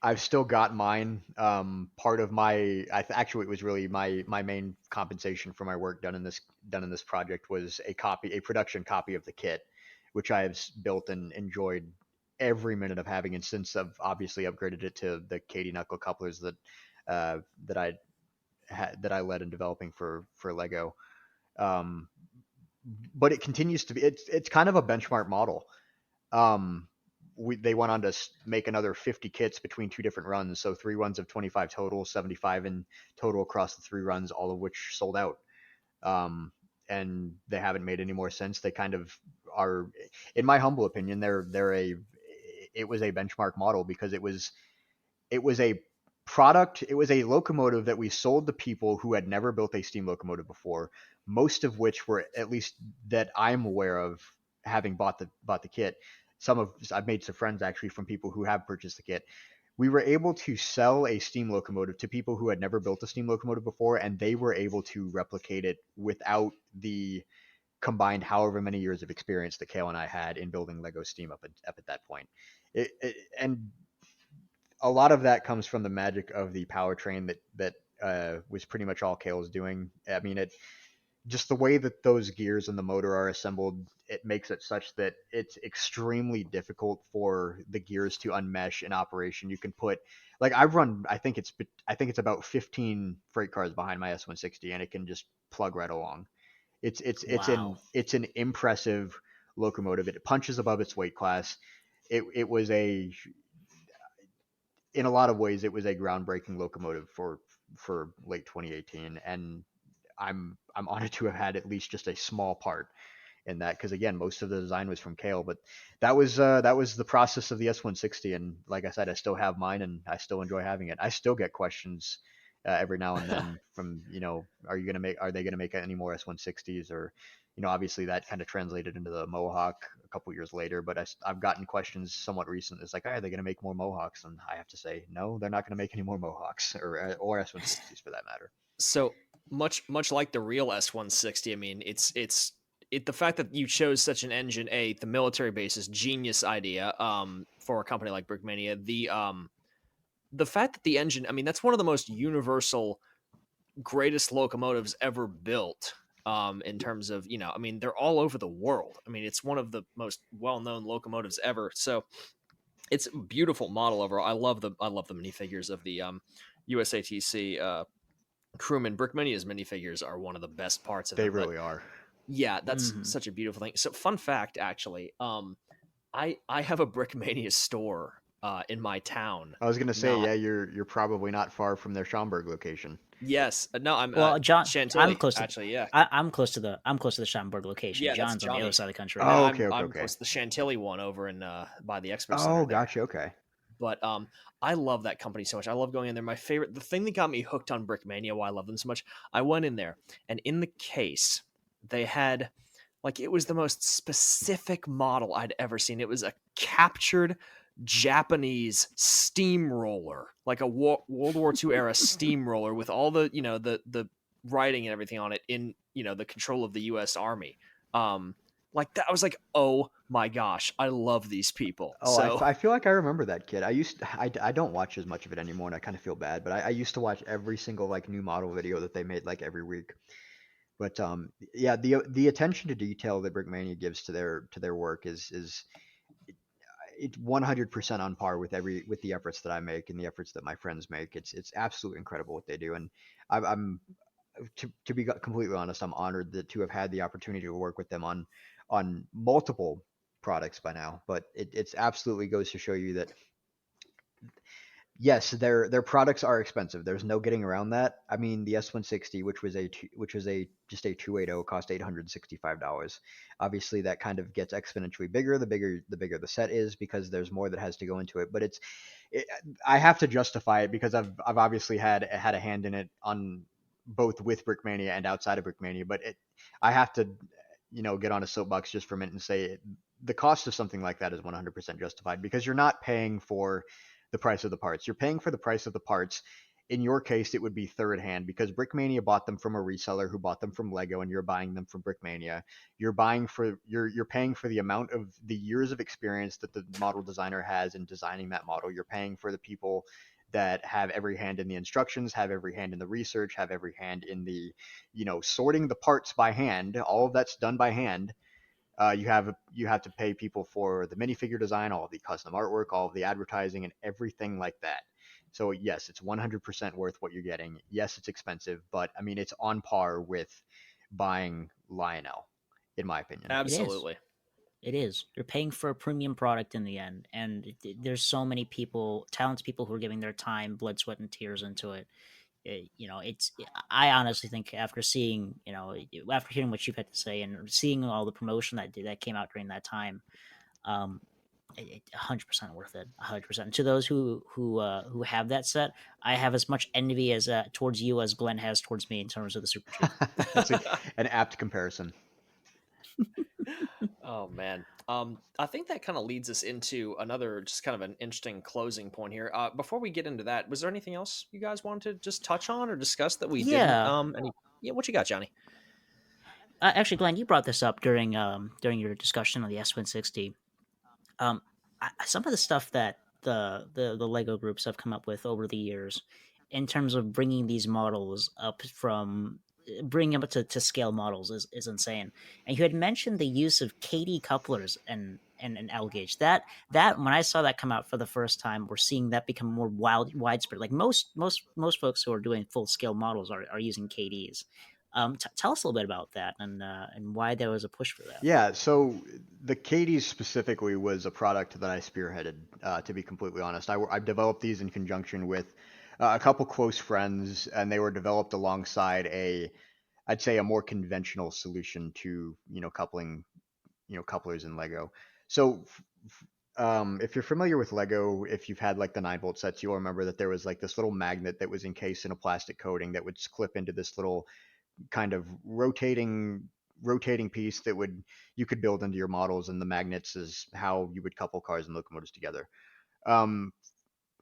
I've still got mine. Part of actually, it was really my main compensation for my work done in this project was a production copy of the kit, which I have built and enjoyed every minute of having, and since I've obviously upgraded it to the Katie knuckle couplers that I led in developing for Lego. But it continues to be, it's kind of a benchmark model. they went on to make another 50 kits between 2 different runs. So 3 runs of 25 total, 75 in total across the 3 runs, all of which sold out. And they haven't made any more since. They kind of are, in my humble opinion, it was a benchmark model because it was a product. It was a locomotive that we sold to people who had never built a steam locomotive before, most of which were, at least that I'm aware of, having bought the kit. I've made some friends actually from people who have purchased the kit. We were able to sell a steam locomotive to people who had never built a steam locomotive before, and they were able to replicate it without the combined however many years of experience that Kale and I had in building Lego Steam up at that point. And a lot of that comes from the magic of the powertrain that was pretty much all Kale's doing. I mean, just the way that those gears and the motor are assembled, it makes it such that it's extremely difficult for the gears to unmesh in operation. You can put, like, I think it's about 15 freight cars behind my S160, and it can just plug right along. It's an impressive locomotive. It punches above its weight class. It was in a lot of ways, it was a groundbreaking locomotive for late 2018, and I'm honored to have had at least just a small part in that, because again, most of the design was from Kale, but that was the process of the S160, and like I said, I still have mine, and I still enjoy having it. I still get questions every now and then from, are they gonna make any more S160s, or obviously that kind of translated into the Mohawk a couple years later, but I've gotten questions somewhat recent. It's like, are they going to make more Mohawks? And I have to say, no, they're not going to make any more Mohawks or S160s for that matter. So much like the real S160, I mean, it's the fact that you chose such an engine, the military basis, genius idea for a company like Brickmania. The fact that the engine, I mean, that's one of the most universal, greatest locomotives ever built. In terms of, I mean, they're all over the world. I mean, it's one of the most well-known locomotives ever. So it's a beautiful model overall. I love the minifigures of the USATC crewman. Brickmania's minifigures are one of the best parts of They it. Really are. Yeah, that's such a beautiful thing. So fun fact, actually, I have a Brickmania store in my town. I was gonna say, you're probably not far from their Schaumburg location. Yes, no, I'm John. Chantilly, I'm close to, actually. Yeah, I'm close to the Schaumburg location. Yeah, John's on the other side of the country. Oh, No, okay, I'm close to the Chantilly one over in by the Expo Center. Oh, gotcha. Okay. But I love that company so much. I love going in there. The thing that got me hooked on Brickmania, why I love them so much, I went in there, and in the case, they had, like, it was the most specific model I'd ever seen. It was a captured Japanese steamroller, like a World War II era steamroller with all the, the writing and everything on it in, the control of the U.S. Army. Like that, I was like, oh my gosh, I love these people. Oh, I feel like I remember that kid. I don't watch as much of it anymore, and I kind of feel bad, but I used to watch every single like new model video that they made like every week. But yeah, the attention to detail that Brickmania gives to their work is it's 100% on par with the efforts that I make and the efforts that my friends make. It's absolutely incredible what they do, and I'm to be completely honest, I'm honored to have had the opportunity to work with them on multiple products by now. But it's absolutely goes to show you that yes, their products are expensive. There's no getting around that. I mean, the S160, which was just a 280, cost $865. Obviously, that kind of gets exponentially bigger the bigger the set is, because there's more that has to go into it. But I have to justify it because I've obviously had a hand in it on both with Brickmania and outside of Brickmania. But I have to get on a soapbox just for a minute and say the cost of something like that is 100% justified, because you're not paying for the price of the parts. You're paying for the price of the parts. In your case, it would be third hand, because Brickmania bought them from a reseller who bought them from Lego, and you're buying them from Brickmania. You're paying for the amount of the years of experience that the model designer has in designing that model. You're paying for the people that have every hand in the instructions, have every hand in the research, have every hand in the, sorting the parts by hand. All of that's done by hand. You have to pay people for the minifigure design, all of the custom artwork, all of the advertising, and everything like that. So yes, it's 100% worth what you're getting. Yes, it's expensive, but I mean, it's on par with buying Lionel, in my opinion. Absolutely. It is. You're paying for a premium product in the end, and there's so many people, talented people, who are giving their time, blood, sweat, and tears into it. It's. I honestly think after seeing, after hearing what you've had to say and seeing all the promotion that came out during that time, 100% worth it. 100%. To those who have that set, I have as much envy as towards you as Glenn has towards me in terms of the Super Chief. That's an apt comparison. Oh man. I think that kind of leads us into another, just kind of an interesting closing point here. Before we get into that, was there anything else you guys wanted to just touch on or discuss that we didn't? Yeah, what you got, Johnny? Actually, Glenn, you brought this up during your discussion on the S160. Some of the stuff that the Lego groups have come up with over the years, in terms of bringing these models up to scale models, is insane. And you had mentioned the use of KD couplers and L-Gauge. That when I saw that come out for the first time, we're seeing that become more widespread. Like most folks who are doing full scale models are using KDs. Tell us a little bit about that and why there was a push for that. Yeah, so the KDs specifically was a product that I spearheaded, to be completely honest. I developed these in conjunction with a couple close friends, and they were developed alongside I'd say a more conventional solution to, coupling, couplers in Lego. So if you're familiar with Lego, if you've had like the 9-volt sets, you'll remember that there was like this little magnet that was encased in a plastic coating that would clip into this little kind of rotating piece that you could build into your models, and the magnets is how you would couple cars and locomotives together.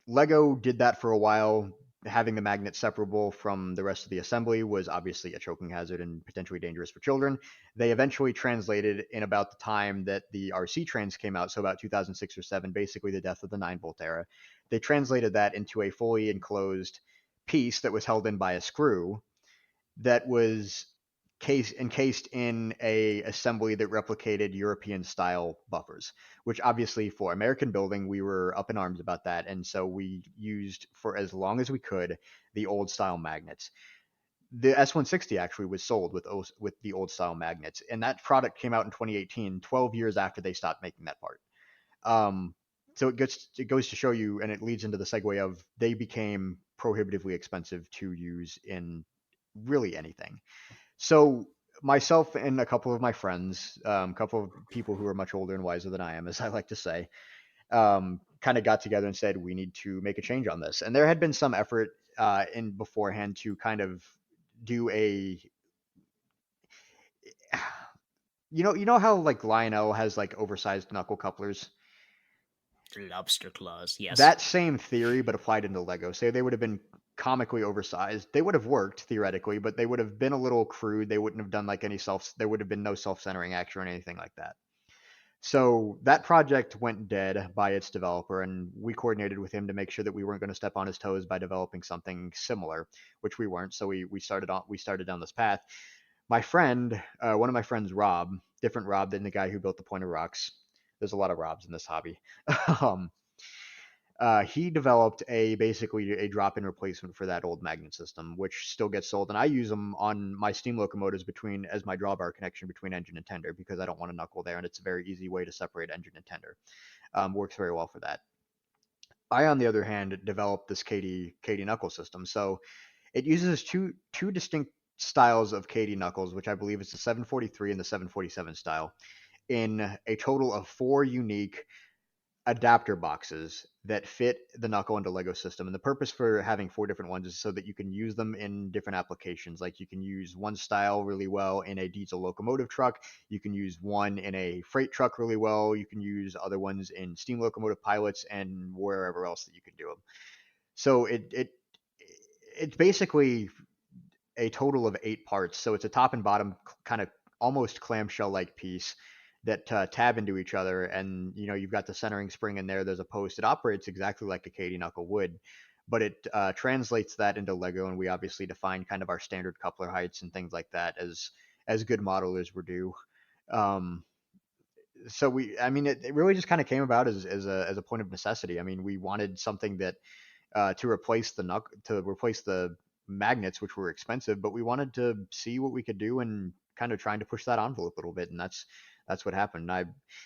Lego did that for a while. Having the magnet separable from the rest of the assembly was obviously a choking hazard and potentially dangerous for children. They eventually translated, in about the time that the RC Trainz came out, so about 2006 or 7, basically the death of the 9-volt era. They translated that into a fully enclosed piece that was held in by a screw that was encased in a assembly that replicated European style buffers, which obviously for American building, we were up in arms about that. And so we used, for as long as we could, the old style magnets. The S160 actually was sold with the old style magnets, and that product came out in 2018, 12 years after they stopped making that part. So it goes to show you, and it leads into the segue of, they became prohibitively expensive to use in really anything. So myself and a couple of my friends, a couple of people who are much older and wiser than I am, as I like to say, kind of got together and said, we need to make a change on this. And there had been some effort in beforehand to kind of do you know how like Lionel has like oversized knuckle couplers? Lobster claws, yes. That same theory, but applied into Lego. Say they would have been comically oversized. They would have worked theoretically, but they would have been a little crude. They wouldn't have done like there would have been no self-centering action or anything like that. So that project went dead by its developer, and we coordinated with him to make sure that we weren't going to step on his toes by developing something similar, which we weren't. So we started down this path. My friend, one of my friends, Rob, different Rob than the guy who built the Point of Rocks. There's a lot of Robs in this hobby. He developed basically a drop-in replacement for that old magnet system, which still gets sold, and I use them on my steam locomotives as my drawbar connection between engine and tender, because I don't want to knuckle there, and it's a very easy way to separate engine and tender. Works very well for that. I, on the other hand, developed this KD knuckle system. So it uses two distinct styles of KD knuckles, which I believe is the 743 and the 747 style, in a total of 4 unique adapter boxes that fit the knuckle into Lego system. And the purpose for having 4 different ones is so that you can use them in different applications. Like you can use one style really well in a diesel locomotive truck. You can use one in a freight truck really well. You can use other ones in steam locomotive pilots and wherever else that you can do them. So it's basically a total of 8 parts. So it's a top and bottom kind of almost clamshell like piece that tab into each other, and you've got the centering spring in there. There's a post. It operates exactly like a KD knuckle would, but it translates that into Lego, and we obviously define kind of our standard coupler heights and things like that as good modelers would do. So it really just kind of came about as a point of necessity. I mean, we wanted something that to replace the magnets, which were expensive, but we wanted to see what we could do and kind of trying to push that envelope a little bit, and that's that's what happened.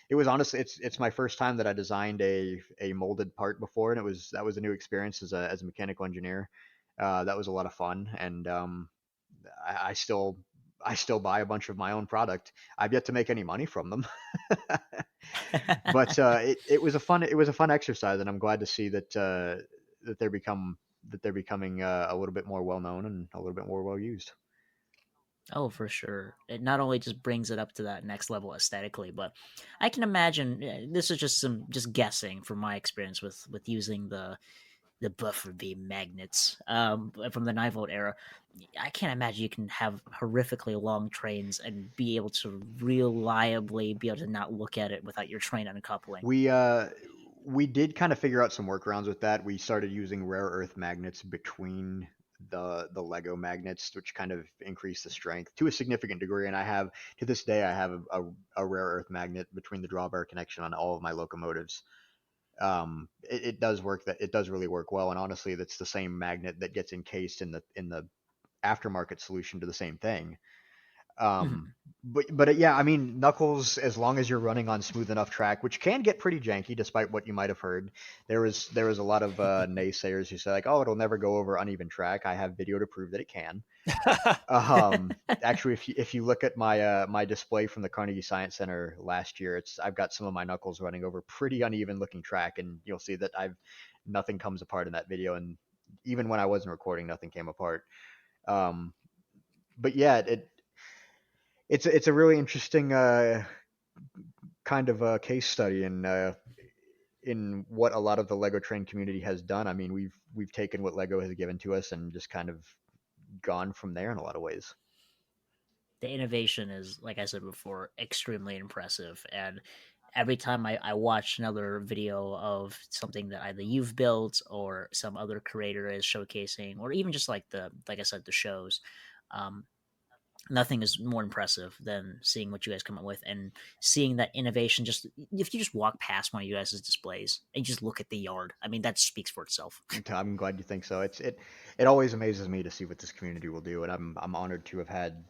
It was honestly, it's my first time that I designed a molded part before, and that was a new experience as a mechanical engineer. That was a lot of fun, and I still buy a bunch of my own product. I've yet to make any money from them, but it was a fun exercise, and I'm glad to see that that they're becoming a little bit more well known and a little bit more well used. Oh, for sure. It not only just brings it up to that next level aesthetically, but I can imagine this is just guessing from my experience with using the buffer beam magnets from the 9-volt era. I can't imagine you can have horrifically long trains and be able to reliably be able to not look at it without your train uncoupling. We did kind of figure out some workarounds with that. We started using rare earth magnets between the Lego magnets, which kind of increased the strength to a significant degree. And to this day, I have a rare earth magnet between the drawbar connection on all of my locomotives. It does work. It does really work well. And honestly, that's the same magnet that gets encased in the aftermarket solution to the same thing. But yeah, I mean, Knuckles, as long as you're running on smooth enough track, which can get pretty janky, despite what you might have heard. There was a lot of naysayers who say like, "Oh, it'll never go over uneven track." I have video to prove that it can. Actually, if you look at my my display from the Carnegie Science Center last year, I've got some of my Knuckles running over pretty uneven looking track, and you'll see that nothing comes apart in that video, and even when I wasn't recording, nothing came apart. But yeah, it's a really interesting kind of a case study in what a lot of the Lego train community has done. I mean, we've taken what Lego has given to us and just kind of gone from there in a lot of ways. The innovation is, like I said before, extremely impressive. And every time I watch another video of something that either you've built or some other creator is showcasing, or even just like I said, the shows, nothing is more impressive than seeing what you guys come up with and seeing that innovation. Just if you just walk past one of you guys' displays and just look at the yard, I mean, that speaks for itself. I'm glad you think so. It always amazes me to see what this community will do, and I'm honored to have had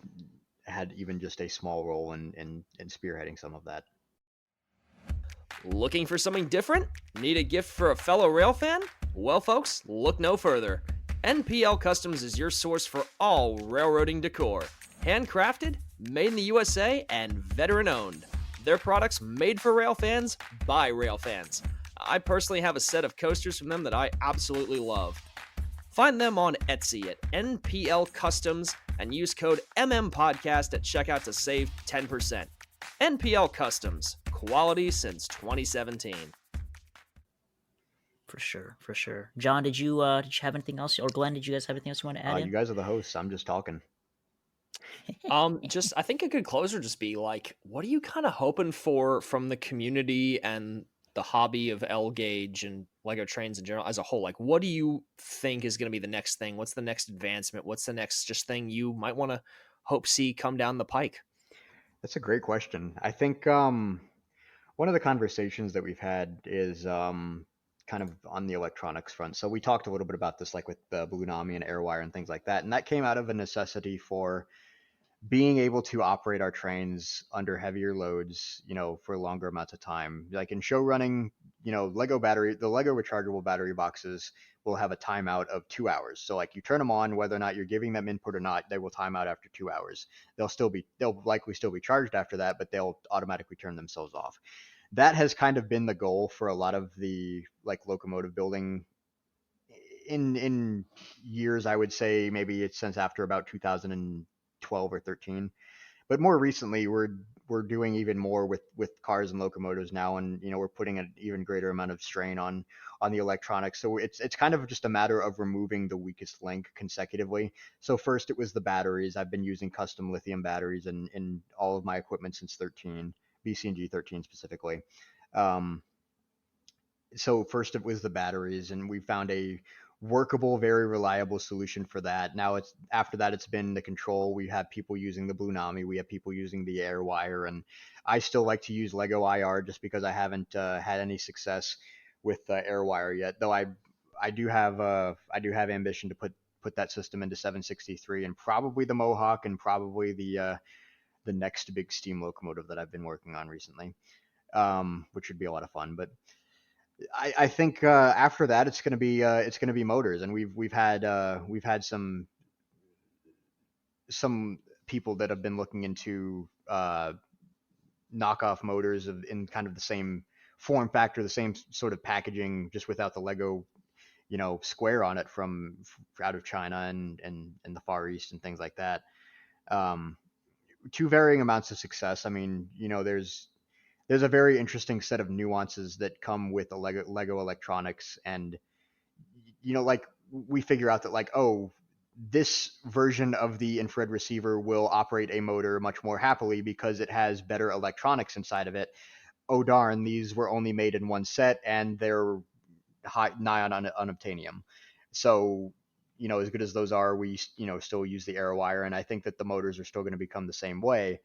even just a small role in spearheading some of that. Looking for something different? Need a gift for a fellow rail fan? Well, folks, look no further. NPL Customs is your source for all railroading decor. Handcrafted, made in the USA, and veteran-owned. Their products made for rail fans, by rail fans. I personally have a set of coasters from them that I absolutely love. Find them on Etsy at NPL Customs and use code MMPodcast at checkout to save 10%. NPL Customs, quality since 2017. For sure. John, did you have anything else, or Glenn, did you guys have anything else you want to add in? You guys are the hosts. I'm just talking. I think a good closer would just be like, what are you kind of hoping for from the community and the hobby of L-Gauge and Lego Trainz in general as a whole? Like, what do you think is going to be the next thing? What's the next advancement? What's the next just thing you might want to see come down the pike? That's a great question. I think one of the conversations that we've had is kind of on the electronics front. So we talked a little bit about this, like with the Bluenami and Airwire and things like that. And that came out of a necessity for being able to operate our trains under heavier loads, for longer amounts of time. Like in show running, the Lego rechargeable battery boxes will have a timeout of 2 hours. So like you turn them on, whether or not you're giving them input or not, they will time out after 2 hours. They'll likely still be charged after that, but they'll automatically turn themselves off. That has kind of been the goal for a lot of the like locomotive building in years. I would say maybe it's since after about 2012 or 13, but more recently we're doing even more with cars and locomotives now, and we're putting an even greater amount of strain on the electronics. So it's kind of just a matter of removing the weakest link consecutively. So first it was the batteries. I've been using custom lithium batteries in all of my equipment since 13, BC&G 13 specifically. So first it was the batteries, and we found a workable, very reliable solution for that. Now after that it's been the control. We have people using the Bluenami, we have people using the Airwire, and I still like to use Lego IR just because I haven't had any success with Airwire yet. Though I do have ambition to put that system into 763 and probably the Mohawk and probably the the next big steam locomotive that I've been working on recently, which would be a lot of fun. But I think after that it's going to be motors, and we've had some people that have been looking into knockoff motors in kind of the same form factor, the same sort of packaging, just without the Lego, square on it from out of China and the Far East and things like that. To varying amounts of success. I mean, there's a very interesting set of nuances that come with the Lego electronics, and like we figure out that like, oh, this version of the infrared receiver will operate a motor much more happily because it has better electronics inside of it. Oh darn, these were only made in one set and they're nigh on unobtainium. So, as good as those are, we still use the AeroWire, and I think that the motors are still going to become the same way.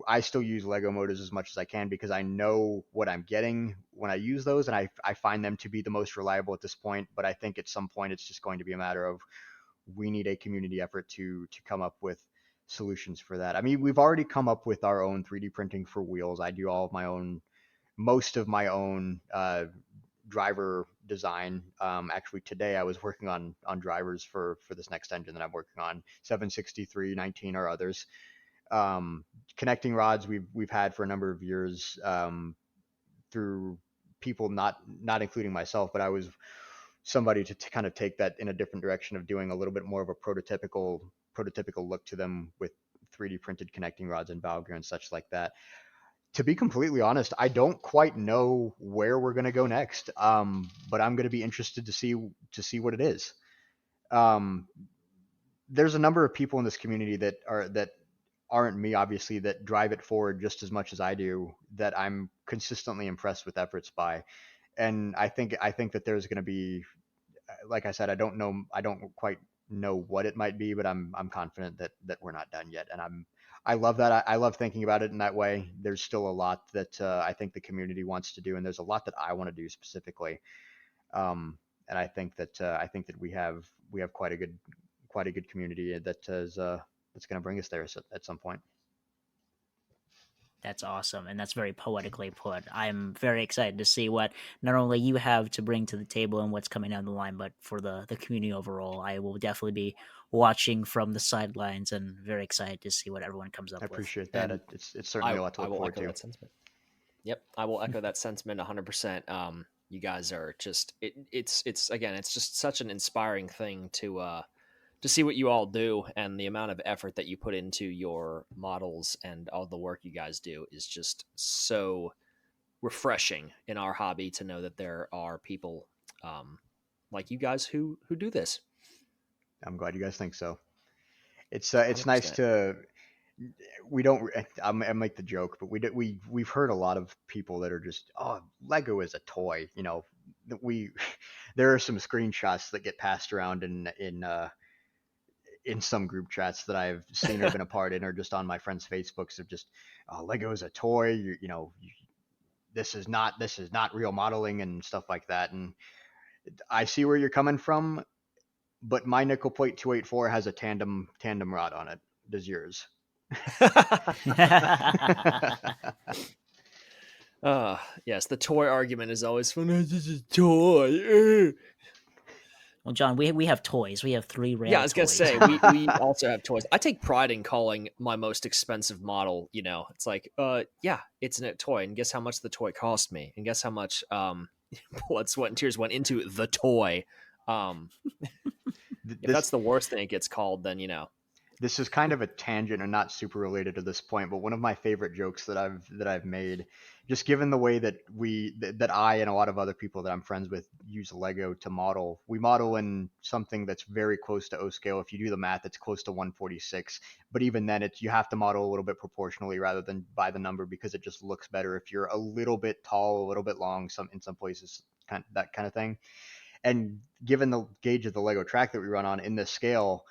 I still use Lego motors as much as I can because I know what I'm getting when I use those, and I find them to be the most reliable at this point. But I think at some point it's just going to be a matter of we need a community effort to come up with solutions for that. I mean, we've already come up with our own 3D printing for wheels. I do most of my own driver design. Actually, today I was working on drivers for this next engine that I'm working on, 763, 19, or others. Connecting rods we've had for a number of years through people not including myself, but I was somebody to kind of take that in a different direction of doing a little bit more of a prototypical look to them with 3D printed connecting rods and valve gear and such like that. To be completely honest, I don't quite know where we're going to go next, but I'm going to be interested to see what it is. There's a number of people in this community that aren't me, obviously, that drive it forward just as much as I do, that I'm consistently impressed with efforts by. And I think that there's going to be, like I said, I don't quite know what it might be, but I'm confident that we're not done yet. And I love that. I love thinking about it in that way. There's still a lot that I think the community wants to do, and there's a lot that I want to do specifically. And I think that we have quite a good community that's going to bring us there at some point. That's awesome, and that's very poetically put. I'm very excited to see what not only you have to bring to the table and what's coming down the line, but for the community overall. I will definitely be watching from the sidelines and very excited to see what everyone comes up with. I appreciate that. And it's certainly a lot to look forward to. That sentiment. Yep, I will echo that sentiment 100%. You guys are just it's just such an inspiring thing to see what you all do, and the amount of effort that you put into your models and all the work you guys do is just so refreshing in our hobby to know that there are people like you guys who do this. I'm glad you guys think so. It's nice to, we don't, I make the joke, but we've heard a lot of people that are just, oh, Lego is a toy. There are some screenshots that get passed around in some group chats that I've seen or been a part in, or just on my friends' Facebooks of just, oh, Lego is a toy. This is not real modeling and stuff like that. And I see where you're coming from, but my nickel plate 284 has a tandem rod on it. Does yours? Yes, the toy argument is always fun. This is a toy. Well, John, we have toys. We have 3 rare toys. Yeah, I was going to say, we also have toys. I take pride in calling my most expensive model, it's like, yeah, it's a toy. And guess how much the toy cost me? And guess how much blood, sweat, and tears went into the toy? If that's the worst thing it gets called, then, This is kind of a tangent and not super related to this point, but one of my favorite jokes that I've made, just given the way that that I and a lot of other people that I'm friends with use Lego to model. We model in something that's very close to O scale. If you do the math, it's close to 1/46. But even then, you have to model a little bit proportionally rather than by the number, because it just looks better if you're a little bit tall, a little bit long, in some places, that kind of thing. And given the gauge of the Lego track that we run on in this scale,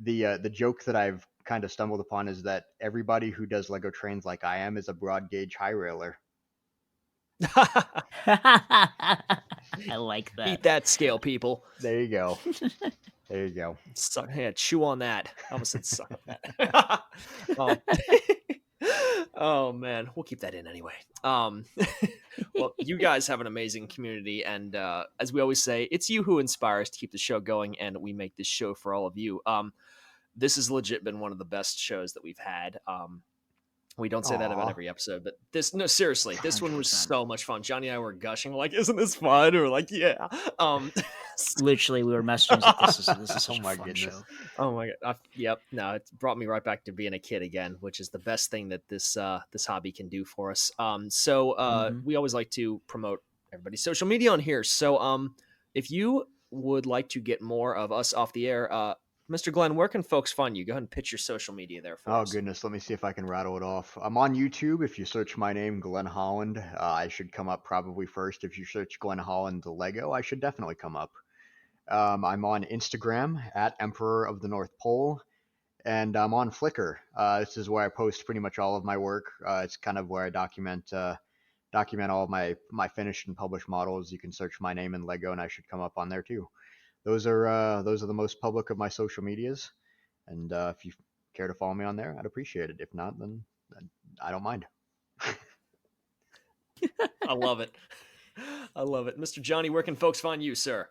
the joke that I've kind of stumbled upon is that everybody who does Lego trains like I am is a broad gauge high railer. I like that. Beat that scale, people. There you go. There you go. Suck, yeah, chew on that. I almost said suck on that. Oh man, we'll keep that in anyway. Well, you guys have an amazing community, and as we always say, it's you who inspire us to keep the show going, and we make this show for all of you. This has legit been one of the best shows that we've had. We don't say that about every episode, but seriously, this 100%. One was so much fun. Johnny and I were gushing, like, isn't this fun? Or like, yeah. Literally, we were messaging. Like, this is such a fun show. Oh my god! Yep. No, it brought me right back to being a kid again, which is the best thing that this hobby can do for us. We always like to promote everybody's social media on here. So if you would like to get more of us off the air, Mr. Glenn, where can folks find you? Go ahead and pitch your social media there for us. Oh, goodness. Let me see if I can rattle it off. I'm on YouTube. If you search my name, Glenn Holland, I should come up probably first. If you search Glenn Holland Lego, I should definitely come up. I'm on Instagram at Emperor of the North Pole, and I'm on Flickr. This is where I post pretty much all of my work. It's kind of where I document all of my finished and published models. You can search my name in Lego, and I should come up on there too. Those are the most public of my social medias, and if you care to follow me on there, I'd appreciate it. If not, then I don't mind. I love it. Mr. Johnny, where can folks find you, sir?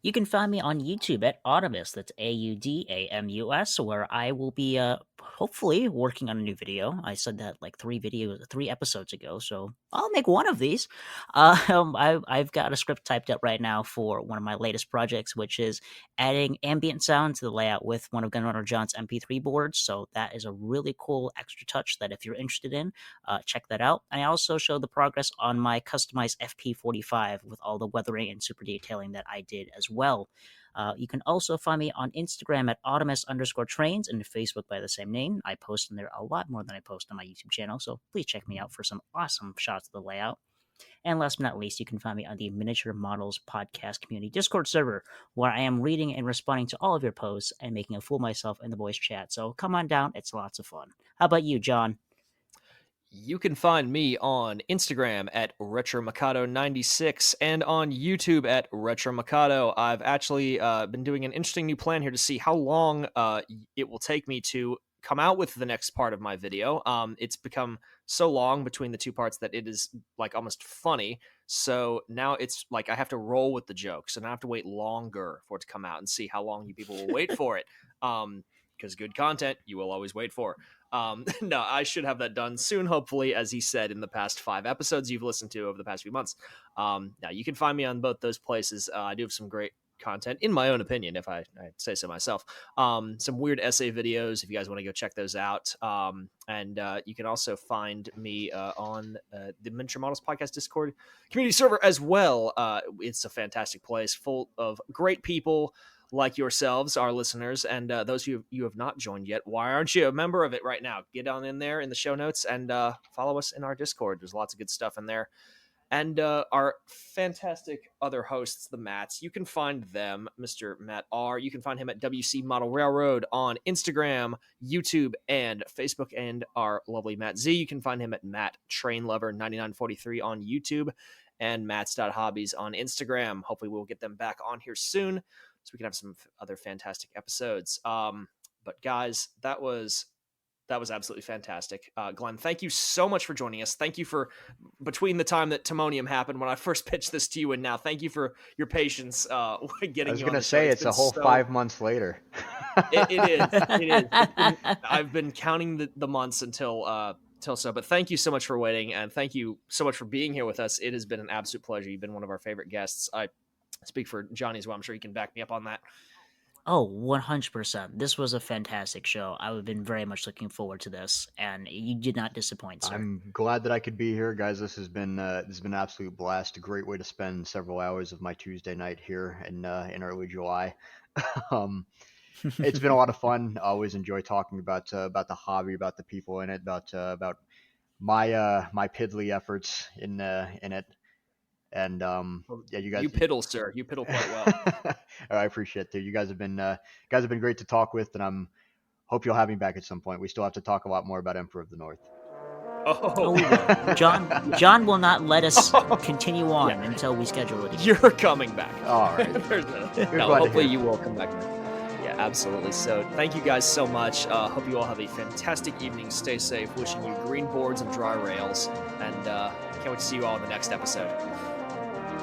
You can find me on YouTube at Audamus, that's AUDAMUS, where I will be hopefully working on a new video. I said that like 3 episodes ago, so I'll make one of these. I've got a script typed up right now for one of my latest projects, which is adding ambient sound to the layout with one of Gunrunner John's MP3 boards. So that is a really cool extra touch that if you're interested in, check that out. I also show the progress on my customized FP45 with all the weathering and super detailing that I did as well. You can also find me on Instagram at Audamus_Trainz and Facebook by the same name. I post in there a lot more than I post on my YouTube channel, so please check me out for some awesome shots of the layout. And last but not least, you can find me on the Miniature Models Podcast Community Discord server, where I am reading and responding to all of your posts and making a fool of myself in the voice chat. So come on down, it's lots of fun. How about you, John? You can find me on Instagram at RetroMikado96 and on YouTube at RetroMikado. I've actually been doing an interesting new plan here to see how long it will take me to come out with the next part of my video. It's become so long between the two parts that it is like almost funny. So now it's like I have to roll with the jokes and I have to wait longer for it to come out and see how long you people will wait for it. Because good content you will always wait for. No, I should have that done soon, hopefully, as he said in the past 5 episodes you've listened to over the past few months. Now, you can find me on both those places. I do have some great content, in my own opinion, if I say so myself. Some weird essay videos, if you guys want to go check those out. And you can also find me on the Miniature Models Podcast Discord community server as well. It's a fantastic place full of great people like yourselves, our listeners, and those you have not joined yet. Why aren't you a member of it right now? Get on in there in the show notes and follow us in our Discord. There's lots of good stuff in there. And our fantastic other hosts, the Matts, you can find them, Mr. Matt R. You can find him at WC Model Railroad on Instagram, YouTube, and Facebook. And our lovely Matt Z, you can find him at Matt Train Lover 9943 on YouTube and Matts.hobbies on Instagram. Hopefully we'll get them back on here soon, so we can have some other fantastic episodes. But guys, that was absolutely fantastic. Glenn, thank you so much for joining us. Thank you for, between the time that Timonium happened when I first pitched this to you and now, thank you for your patience getting you on the show. I was going to say, it's a whole 5 months later. It is. I've been counting the months until so, but thank you so much for waiting, and thank you so much for being here with us. It has been an absolute pleasure. You've been one of our favorite guests. I speak for Johnny as well. I'm sure he can back me up on that. Oh, 100%. This was a fantastic show. I've been very much looking forward to this, and you did not disappoint, sir. I'm glad that I could be here, guys. This has been an absolute blast. A great way to spend several hours of my Tuesday night here in early July. It's been a lot of fun. I always enjoy talking about the hobby, about the people in it, about my piddly efforts in it. And yeah, you guys. You piddle, sir. You piddle quite well. I appreciate it. You guys have been great to talk with, and hope you'll have me back at some point. We still have to talk a lot more about Emperor of the North. Oh, John will not let us continue on until we schedule it again. You're coming back. All right. No, hopefully you will come back. Absolutely. So thank you guys so much. Hope you all have a fantastic evening. Stay safe. Wishing you green boards and dry rails. And can't wait to see you all in the next episode.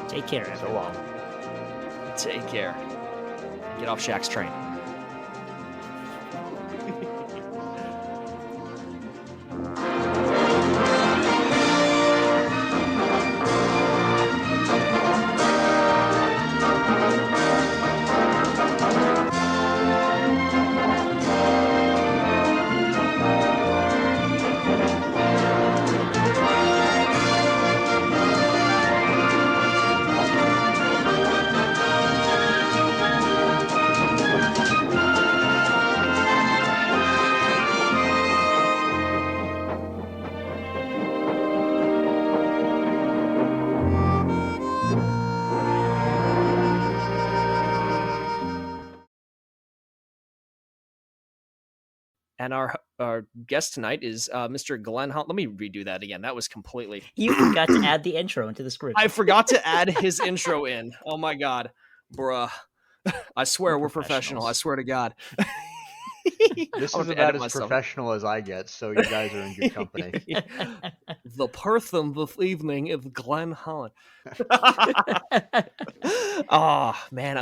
Take care, So everyone. long. Take care. Get off Shaq's train. And our guest tonight is Mr. Glenn Holland. Let me redo that again. That was completely... You forgot to add the intro into the script. I forgot to add his intro in. Oh my God. Bruh. I swear we're professional. I swear to God. This I'll is have to about edit as myself. professional as I get, so you guys are in good company. The person this evening is Glenn Holland. Oh man,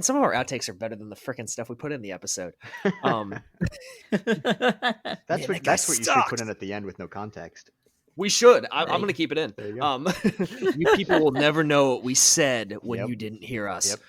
some of our outtakes are better than the freaking stuff we put in the episode. That's Man, what that guy you should sucks. put in at the end with no context. We should. I'm Hey. going to keep it in. There you go. You people will never know what we said when Yep. you didn't hear us. Yep.